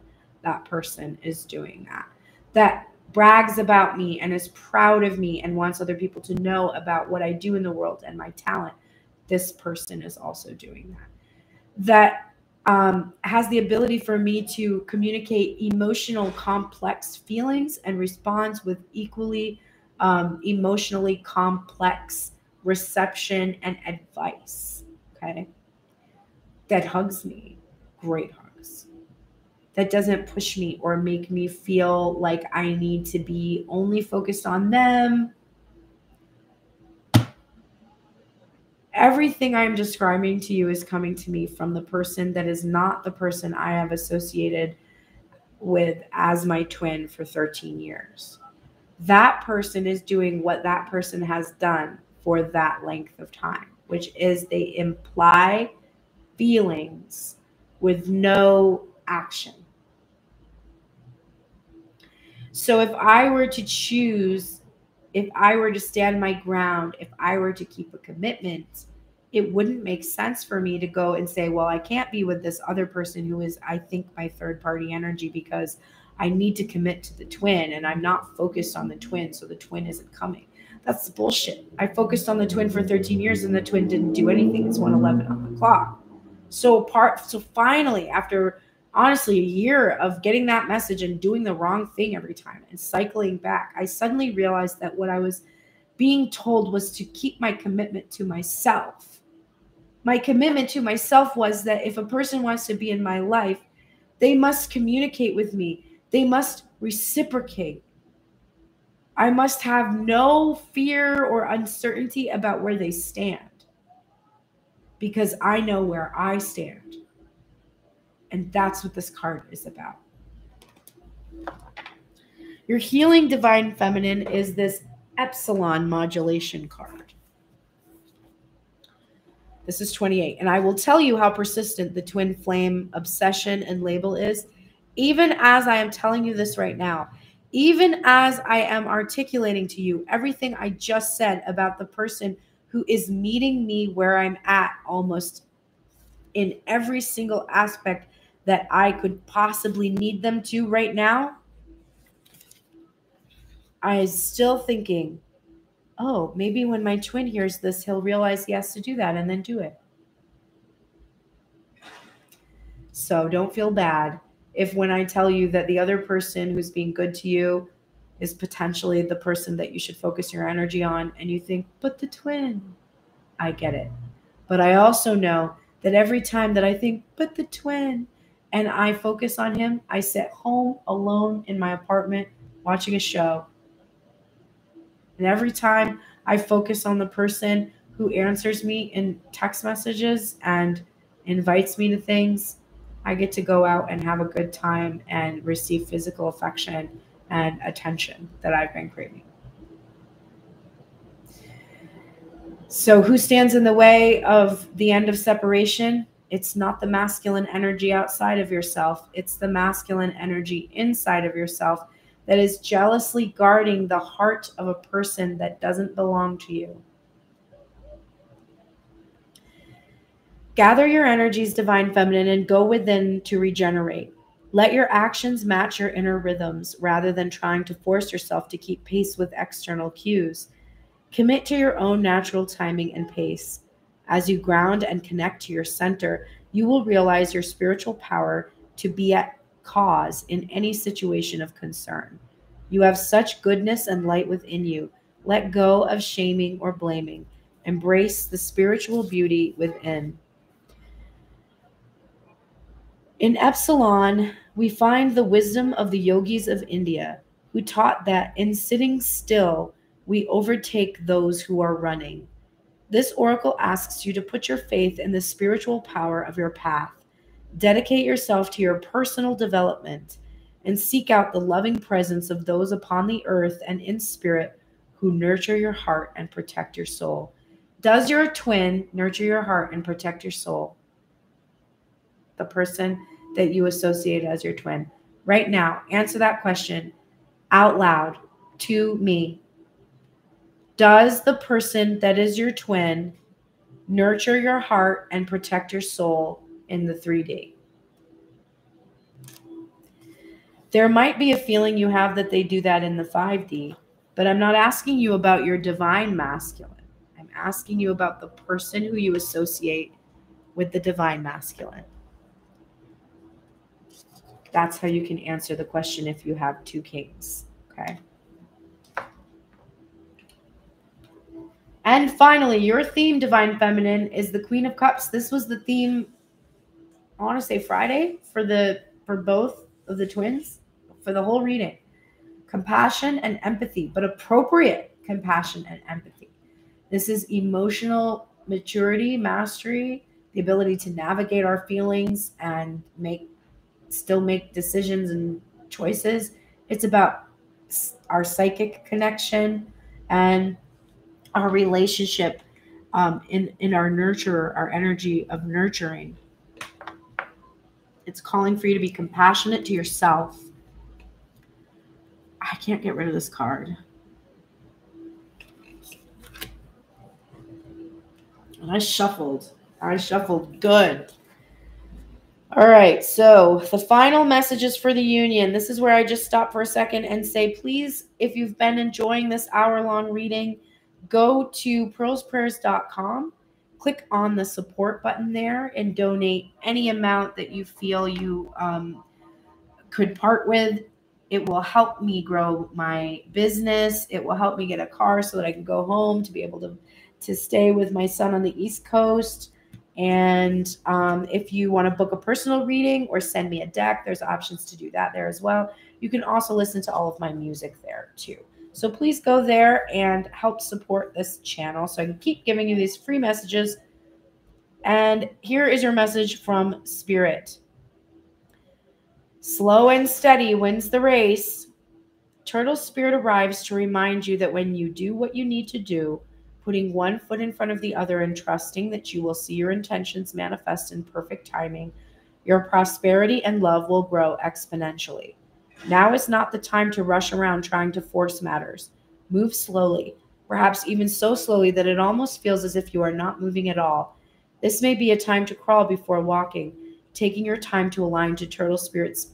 That person is doing that. That brags about me and is proud of me and wants other people to know about what I do in the world and my talent. This person is also doing that. That has the ability for me to communicate emotional complex feelings and responds with equally emotionally complex reception and advice. Okay. That hugs me. Great hugs. That doesn't push me or make me feel like I need to be only focused on them. Everything I'm describing to you is coming to me from the person that is not the person I have associated with as my twin for 13 years. That person is doing what that person has done for that length of time, which is they imply feelings with no action. So if I were to choose, if I were to stand my ground, if I were to keep a commitment, it wouldn't make sense for me to go and say, well, I can't be with this other person who is, I think, my third party energy because I need to commit to the twin and I'm not focused on the twin, so the twin isn't coming. That's bullshit. I focused on the twin for 13 years and the twin didn't do anything. It's 1:11 on the clock. So finally, after honestly a year of getting that message and doing the wrong thing every time and cycling back, I suddenly realized that what I was being told was to keep my commitment to myself. My commitment to myself was that if a person wants to be in my life, they must communicate with me. They must reciprocate. I must have no fear or uncertainty about where they stand because I know where I stand. And that's what this card is about. Your healing divine feminine is this epsilon modulation card. This is 28. And I will tell you how persistent the twin flame obsession and label is, even as I am telling you this right now. Even as I am articulating to you everything I just said about the person who is meeting me where I'm at almost in every single aspect that I could possibly need them to right now, I am still thinking, oh, maybe when my twin hears this, he'll realize he has to do that and then do it. So don't feel bad if when I tell you that the other person who's being good to you is potentially the person that you should focus your energy on and you think, but the twin, I get it. But I also know that every time that I think, but the twin, and I focus on him, I sit home alone in my apartment watching a show. And every time I focus on the person who answers me in text messages and invites me to things, I get to go out and have a good time and receive physical affection and attention that I've been craving. So who stands in the way of the end of separation? It's not the masculine energy outside of yourself. It's the masculine energy inside of yourself that is jealously guarding the heart of a person that doesn't belong to you. Gather your energies, divine feminine, and go within to regenerate. Let your actions match your inner rhythms rather than trying to force yourself to keep pace with external cues. Commit to your own natural timing and pace. As you ground and connect to your center, you will realize your spiritual power to be at cause in any situation of concern. You have such goodness and light within you. Let go of shaming or blaming. Embrace the spiritual beauty within. In Epsilon, we find the wisdom of the yogis of India, who taught that in sitting still, we overtake those who are running. This oracle asks you to put your faith in the spiritual power of your path. Dedicate yourself to your personal development and seek out the loving presence of those upon the earth and in spirit who nurture your heart and protect your soul. Does your twin nurture your heart and protect your soul? The person that you associate as your twin. Right now, answer that question out loud to me. Does the person that is your twin nurture your heart and protect your soul in the 3D? There might be a feeling you have that they do that in the 5D, but I'm not asking you about your divine masculine. I'm asking you about the person who you associate with the divine masculine. That's how you can answer the question if you have 2 kings. Okay. And finally, your theme, Divine Feminine, is the Queen of Cups. This was the theme, I want to say Friday, for both of the twins, for the whole reading. Compassion and empathy, but appropriate compassion and empathy. This is emotional maturity, mastery, the ability to navigate our feelings and still make decisions and choices. It's about our psychic connection and our relationship in our nurture, our energy of nurturing. It's calling for you to be compassionate to yourself. I can't get rid of this card. And I shuffled good. All right, so the final messages for the union. This is where I just stop for a second and say, please, if you've been enjoying this hour-long reading, go to pearlsprayers.com, click on the support button there, and donate any amount that you feel you could part with. It will help me grow my business. It will help me get a car so that I can go home to be able to stay with my son on the East Coast. And if you want to book a personal reading or send me a deck, there's options to do that there as well. You can also listen to all of my music there too. So please go there and help support this channel so I can keep giving you these free messages. And here is your message from Spirit. Slow and steady wins the race. Turtle Spirit arrives to remind you that when you do what you need to do, putting one foot in front of the other and trusting that you will see your intentions manifest in perfect timing, your prosperity and love will grow exponentially. Now is not the time to rush around trying to force matters. Move slowly, perhaps even so slowly that it almost feels as if you are not moving at all. This may be a time to crawl before walking, taking your time to align to Turtle Spirit's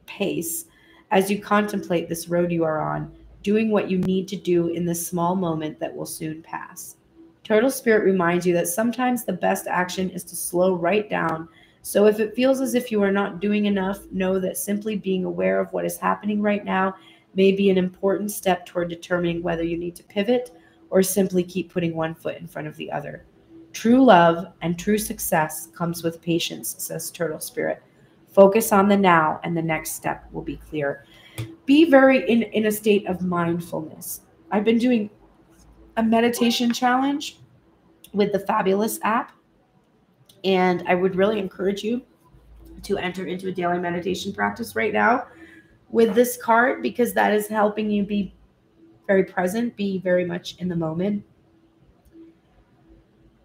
pace as you contemplate this road you are on, doing what you need to do in this small moment that will soon pass. Turtle Spirit reminds you that sometimes the best action is to slow right down. So if it feels as if you are not doing enough, know that simply being aware of what is happening right now may be an important step toward determining whether you need to pivot or simply keep putting one foot in front of the other. True love and true success comes with patience, says Turtle Spirit. Focus on the now and the next step will be clear. Be very in a state of mindfulness. I've been doing a meditation challenge with the Fabulous app, and I would really encourage you to enter into a daily meditation practice right now with this card, because that is helping you be very present, be very much in the moment.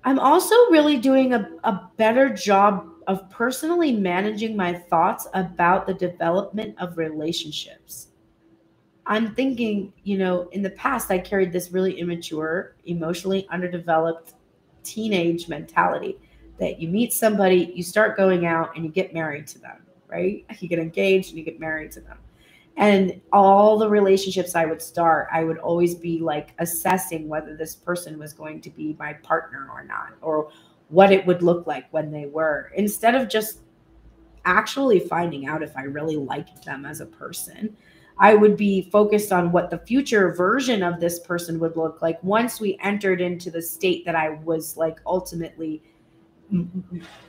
I'm also really doing a better job of personally managing my thoughts about the development of relationships. I'm thinking, in the past, I carried this really immature, emotionally underdeveloped teenage mentality that you meet somebody, you start going out, and you get married to them, right? You get engaged and you get married to them. And all the relationships I would start, I would always be like assessing whether this person was going to be my partner or not, or what it would look like when they were, instead of just actually finding out if I really liked them as a person. I would be focused on what the future version of this person would look like once we entered into the state that I was like ultimately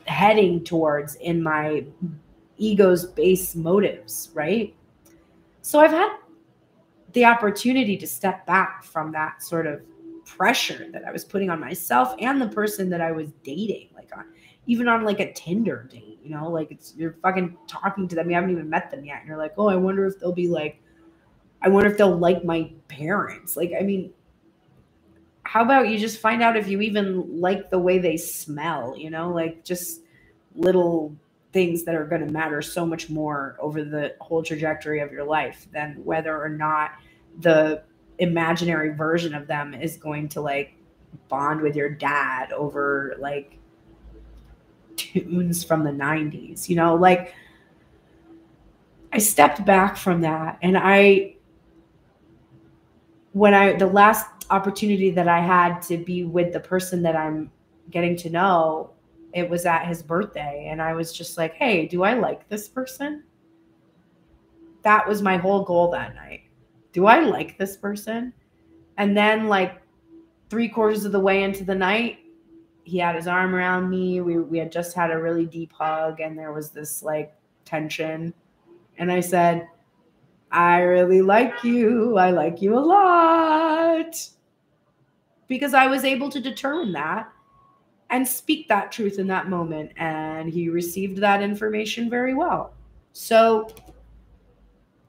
heading towards in my ego's base motives, right? So I've had the opportunity to step back from that sort of pressure that I was putting on myself and the person that I was dating, like even on like a Tinder date, like you're fucking talking to them. You haven't even met them yet. And you're like, oh, I wonder if they'll be like, I wonder if they'll like my parents. Like, I mean, how about you just find out if you even like the way they smell, like just little things that are going to matter so much more over the whole trajectory of your life than whether or not the imaginary version of them is going to like bond with your dad over like tunes from the 90s, like I stepped back from that. And the last opportunity that I had to be with the person that I'm getting to know, it was at his birthday, and I was just like, hey, do I like this person? That was my whole goal that night. Do I like this person? And then like 3/4 of the way into the night, he had his arm around me. We had just had a really deep hug, and there was this like tension. And I said, I really like you. I like you a lot. Because I was able to determine that and speak that truth in that moment. And he received that information very well. So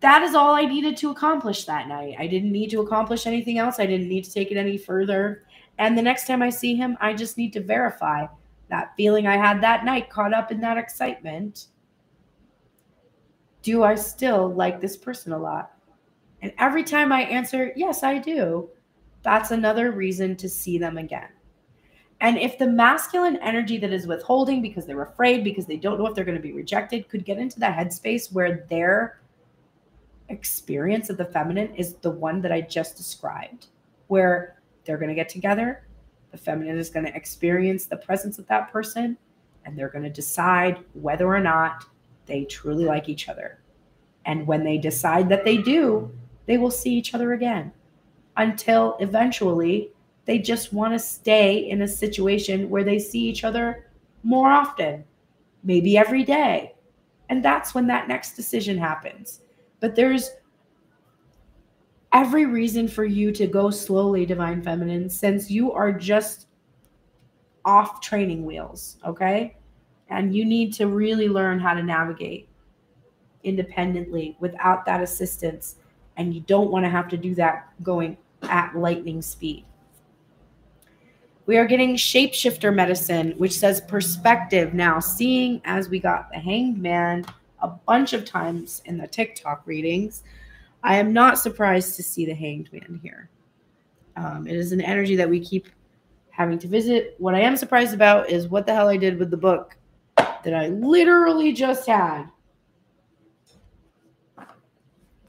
that is all I needed to accomplish that night. I didn't need to accomplish anything else. I didn't need to take it any further. And the next time I see him, I just need to verify that feeling I had that night, caught up in that excitement. Do I still like this person a lot? And every time I answer, yes, I do, that's another reason to see them again. And if the masculine energy that is withholding because they're afraid, because they don't know if they're going to be rejected, could get into that headspace where their experience of the feminine is the one that I just described, where they're going to get together, the feminine is going to experience the presence of that person, and they're going to decide whether or not they truly like each other. And when they decide that they do, they will see each other again until eventually they just want to stay in a situation where they see each other more often, maybe every day. And that's when that next decision happens. But there's every reason for you to go slowly, Divine Feminine, since you are just off training wheels, okay? And you need to really learn how to navigate independently without that assistance. And you don't want to have to do that going at lightning speed. We are getting shapeshifter medicine, which says perspective. Now, seeing as we got the Hanged Man a bunch of times in the TikTok readings, I am not surprised to see the Hanged Man here. It is an energy that we keep having to visit. What I am surprised about is what the hell I did with the book that I literally just had.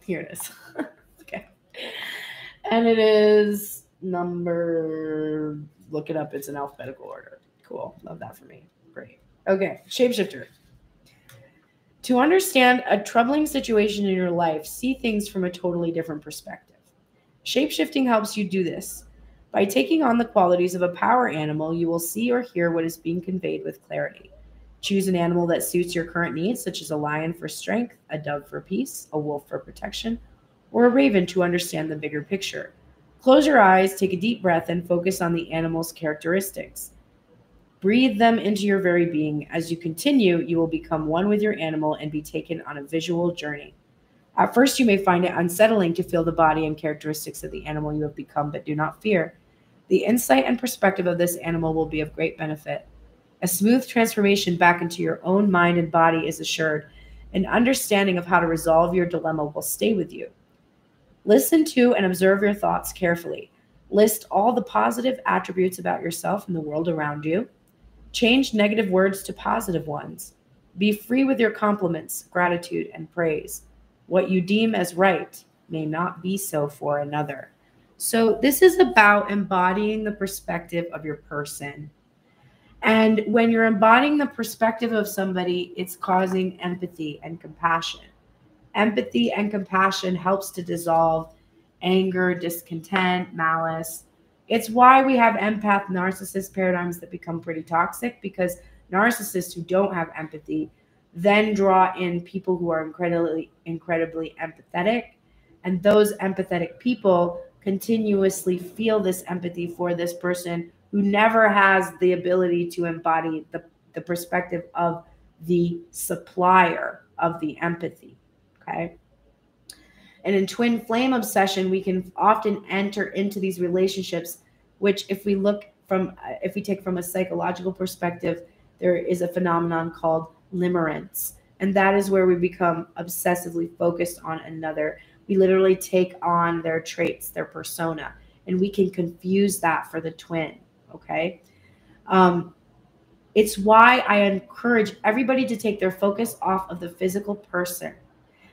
Here it is. Okay. And it is number, look it up. It's in alphabetical order. Cool. Love that for me. Great. Okay. Shapeshifter. To understand a troubling situation in your life, see things from a totally different perspective. Shapeshifting helps you do this. By taking on the qualities of a power animal, you will see or hear what is being conveyed with clarity. Choose an animal that suits your current needs, such as a lion for strength, a dove for peace, a wolf for protection, or a raven to understand the bigger picture. Close your eyes, take a deep breath, and focus on the animal's characteristics. Breathe them into your very being. As you continue, you will become one with your animal and be taken on a visual journey. At first, you may find it unsettling to feel the body and characteristics of the animal you have become, but do not fear. The insight and perspective of this animal will be of great benefit. A smooth transformation back into your own mind and body is assured. An understanding of how to resolve your dilemma will stay with you. Listen to and observe your thoughts carefully. List all the positive attributes about yourself and the world around you. Change negative words to positive ones. Be free with your compliments, gratitude, and praise. What you deem as right may not be so for another. So this is about embodying the perspective of your person. And when you're embodying the perspective of somebody, it's causing empathy and compassion. Empathy and compassion helps to dissolve anger, discontent, malice. It's why we have empath narcissist paradigms that become pretty toxic, because narcissists who don't have empathy then draw in people who are incredibly empathetic. And those empathetic people continuously feel this empathy for this person who never has the ability to embody the perspective of the supplier of the empathy, okay? And in twin flame obsession, we can often enter into these relationships, which if we take from a psychological perspective, there is a phenomenon called limerence. And that is where we become obsessively focused on another. We literally take on their traits, their persona, and we can confuse that for the twin, okay? It's why I encourage everybody to take their focus off of the physical person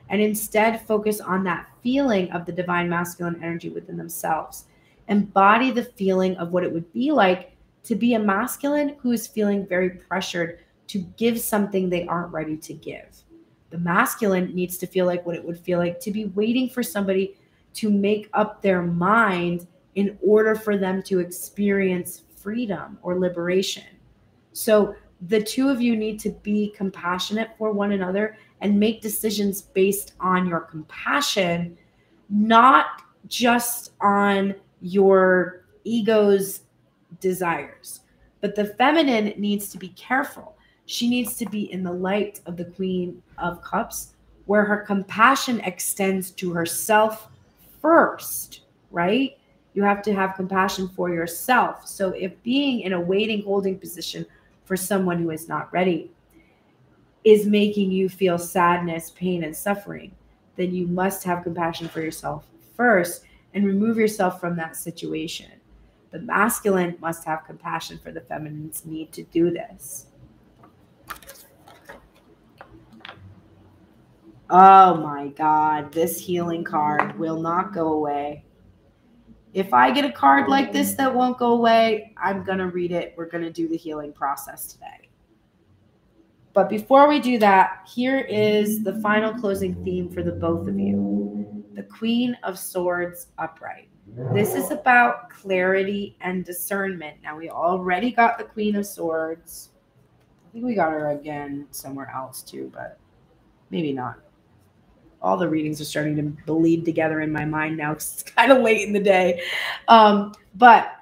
and instead focus on that feeling of the divine masculine energy within themselves. Embody the feeling of what it would be like to be a masculine who is feeling very pressured to give something they aren't ready to give. The masculine needs to feel like what it would feel like to be waiting for somebody to make up their mind in order for them to experience freedom or liberation. So the two of you need to be compassionate for one another and make decisions based on your compassion, not just on your ego's desires. But the feminine needs to be careful. She needs to be in the light of the Queen of Cups, where her compassion extends to herself first, right? You have to have compassion for yourself. So if being in a waiting, holding position for someone who is not ready is making you feel sadness, pain, and suffering, then you must have compassion for yourself first and remove yourself from that situation. The masculine must have compassion for the feminine's need to do this. Oh my God, this healing card will not go away. If I get a card like this that won't go away, I'm going to read it. We're going to do the healing process today. But before we do that, here is the final closing theme for the both of you. The Queen of Swords upright. This is about clarity and discernment. Now, we already got the Queen of Swords. I think we got her again somewhere else too, but maybe not. All the readings are starting to bleed together in my mind now because it's kind of late in the day. But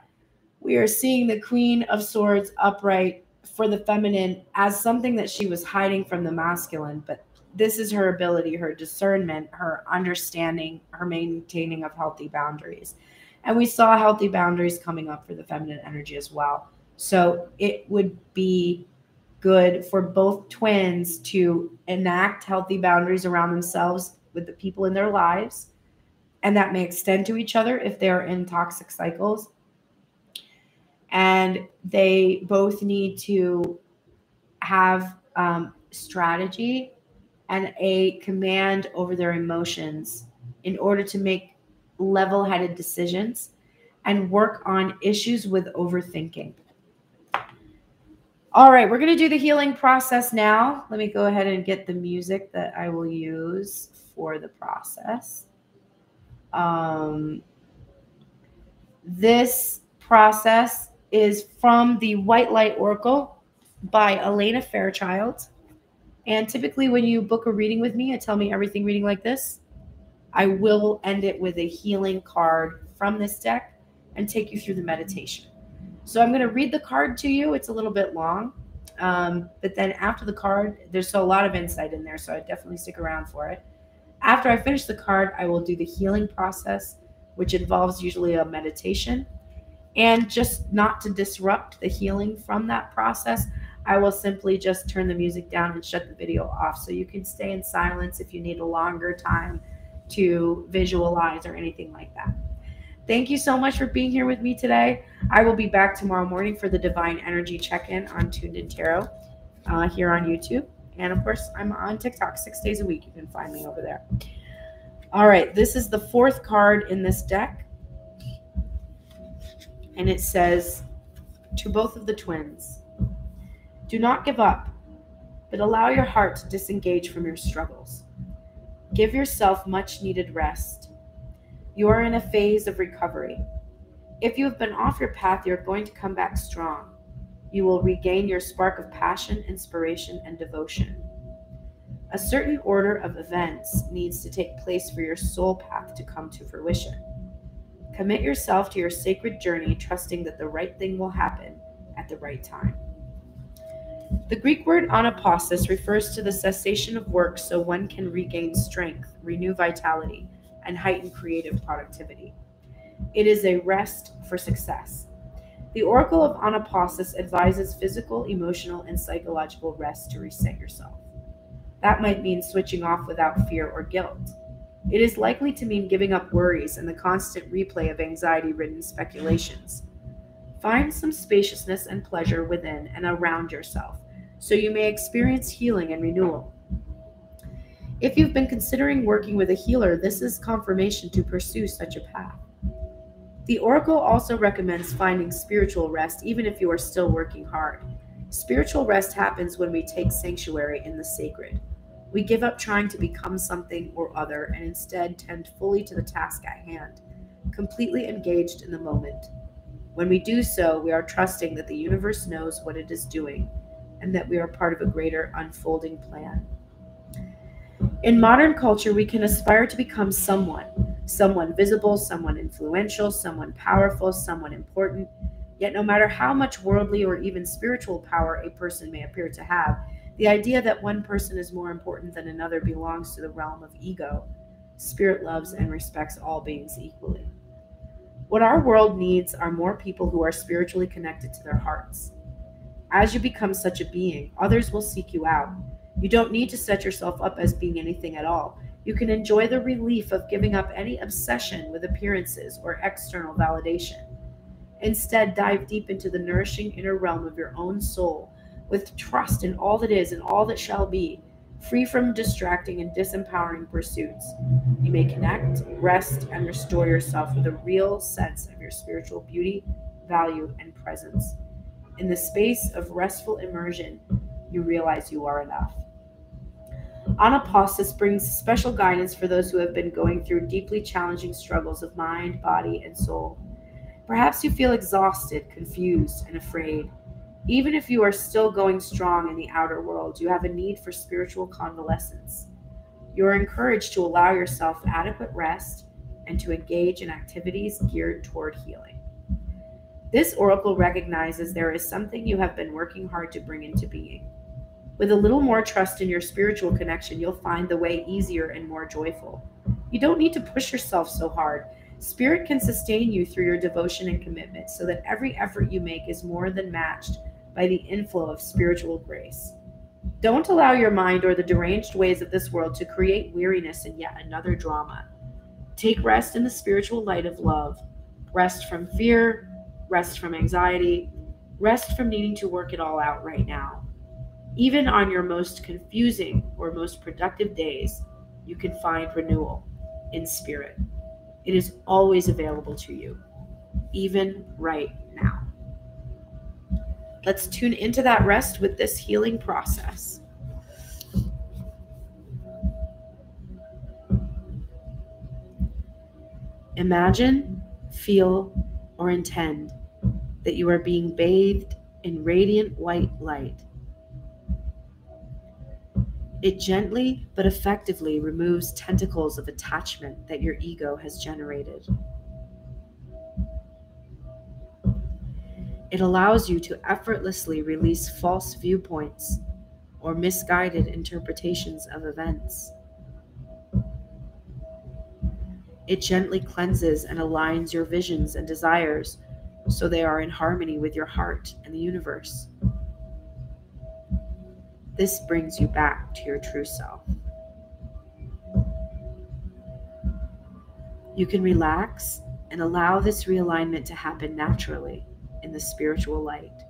we are seeing the Queen of Swords upright for the feminine as something that she was hiding from the masculine. But this is her ability, her discernment, her understanding, her maintaining of healthy boundaries. And we saw healthy boundaries coming up for the feminine energy as well. So it would be good for both twins to enact healthy boundaries around themselves with the people in their lives. And that may extend to each other if they're in toxic cycles. And they both need to have strategy and a command over their emotions in order to make level-headed decisions and work on issues with overthinking. All right, we're going to do the healing process now. Let me go ahead and get the music that I will use for the process. This process is from the White Light Oracle by Elena Fairchild. And typically when you book a reading with me, a Tell Me Everything reading like this, I will end it with a healing card from this deck and take you through the meditation. So I'm going to read the card to you. It's a little bit long, but then after the card, there's a lot of insight in there, so I definitely stick around for it. After I finish the card, I will do the healing process, which involves usually a meditation. And just not to disrupt the healing from that process, I will simply just turn the music down and shut the video off so you can stay in silence if you need a longer time to visualize or anything like that. Thank you so much for being here with me today. I will be back tomorrow morning for the Divine Energy Check-In on Tuned in Tarot here on YouTube. And of course, I'm on TikTok 6 days a week. You can find me over there. All right, this is the fourth card in this deck. And it says, to both of the twins, do not give up, but allow your heart to disengage from your struggles. Give yourself much needed rest. You are in a phase of recovery. If you have been off your path, you're going to come back strong. You will regain your spark of passion, inspiration, and devotion. A certain order of events needs to take place for your soul path to come to fruition. Commit yourself to your sacred journey, trusting that the right thing will happen at the right time. The Greek word anaposis refers to the cessation of work so one can regain strength, renew vitality, and heighten creative productivity. It is a rest for success. The Oracle of Anaposis advises physical, emotional, and psychological rest to reset yourself. That might mean switching off without fear or guilt. It is likely to mean giving up worries and the constant replay of anxiety-ridden speculations. Find some spaciousness and pleasure within and around yourself, so you may experience healing and renewal. If you've been considering working with a healer, this is confirmation to pursue such a path. The oracle also recommends finding spiritual rest even if you are still working hard. Spiritual rest happens when we take sanctuary in the sacred. We give up trying to become something or other and instead tend fully to the task at hand, completely engaged in the moment. When we do so, we are trusting that the universe knows what it is doing and that we are part of a greater unfolding plan. In modern culture, we can aspire to become someone visible, someone influential, someone powerful, someone important. Yet no matter how much worldly or even spiritual power a person may appear to have, the idea that one person is more important than another belongs to the realm of ego. Spirit loves and respects all beings equally. What our world needs are more people who are spiritually connected to their hearts. As you become such a being, others will seek you out. You don't need to set yourself up as being anything at all. You can enjoy the relief of giving up any obsession with appearances or external validation. Instead, dive deep into the nourishing inner realm of your own soul with trust in all that is and all that shall be, free from distracting and disempowering pursuits. You may connect, rest, and restore yourself with a real sense of your spiritual beauty, value, and presence. In the space of restful immersion, you realize you are enough. Anapostas brings special guidance for those who have been going through deeply challenging struggles of mind, body, and soul. Perhaps you feel exhausted, confused, and afraid. Even if you are still going strong in the outer world, you have a need for spiritual convalescence. You are encouraged to allow yourself adequate rest and to engage in activities geared toward healing. This oracle recognizes there is something you have been working hard to bring into being. With a little more trust in your spiritual connection, you'll find the way easier and more joyful. You don't need to push yourself so hard. Spirit can sustain you through your devotion and commitment so that every effort you make is more than matched by the inflow of spiritual grace. Don't allow your mind or the deranged ways of this world to create weariness in yet another drama. Take rest in the spiritual light of love. Rest from fear, rest from anxiety, rest from needing to work it all out right now. Even on your most confusing or most productive days, you can find renewal in spirit. It is always available to you, even right now. Let's tune into that rest with this healing process. Imagine, feel, or intend that you are being bathed in radiant white light. It gently but effectively removes tentacles of attachment that your ego has generated. It allows you to effortlessly release false viewpoints or misguided interpretations of events. It gently cleanses and aligns your visions and desires so they are in harmony with your heart and the universe. This brings you back to your true self. You can relax and allow this realignment to happen naturally in the spiritual light.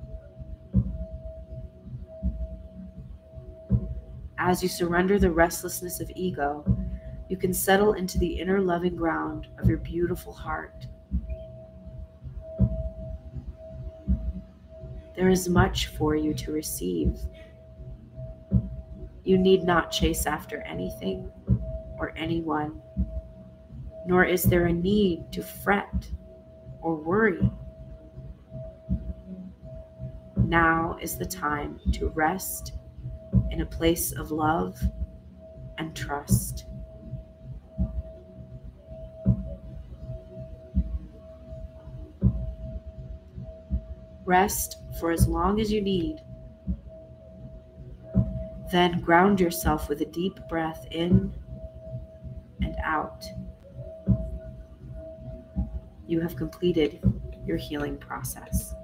As you surrender the restlessness of ego, you can settle into the inner loving ground of your beautiful heart. There is much for you to receive. You need not chase after anything or anyone, nor is there a need to fret or worry. Now is the time to rest in a place of love and trust. Rest for as long as you need. Then ground yourself with a deep breath in and out. You have completed your healing process.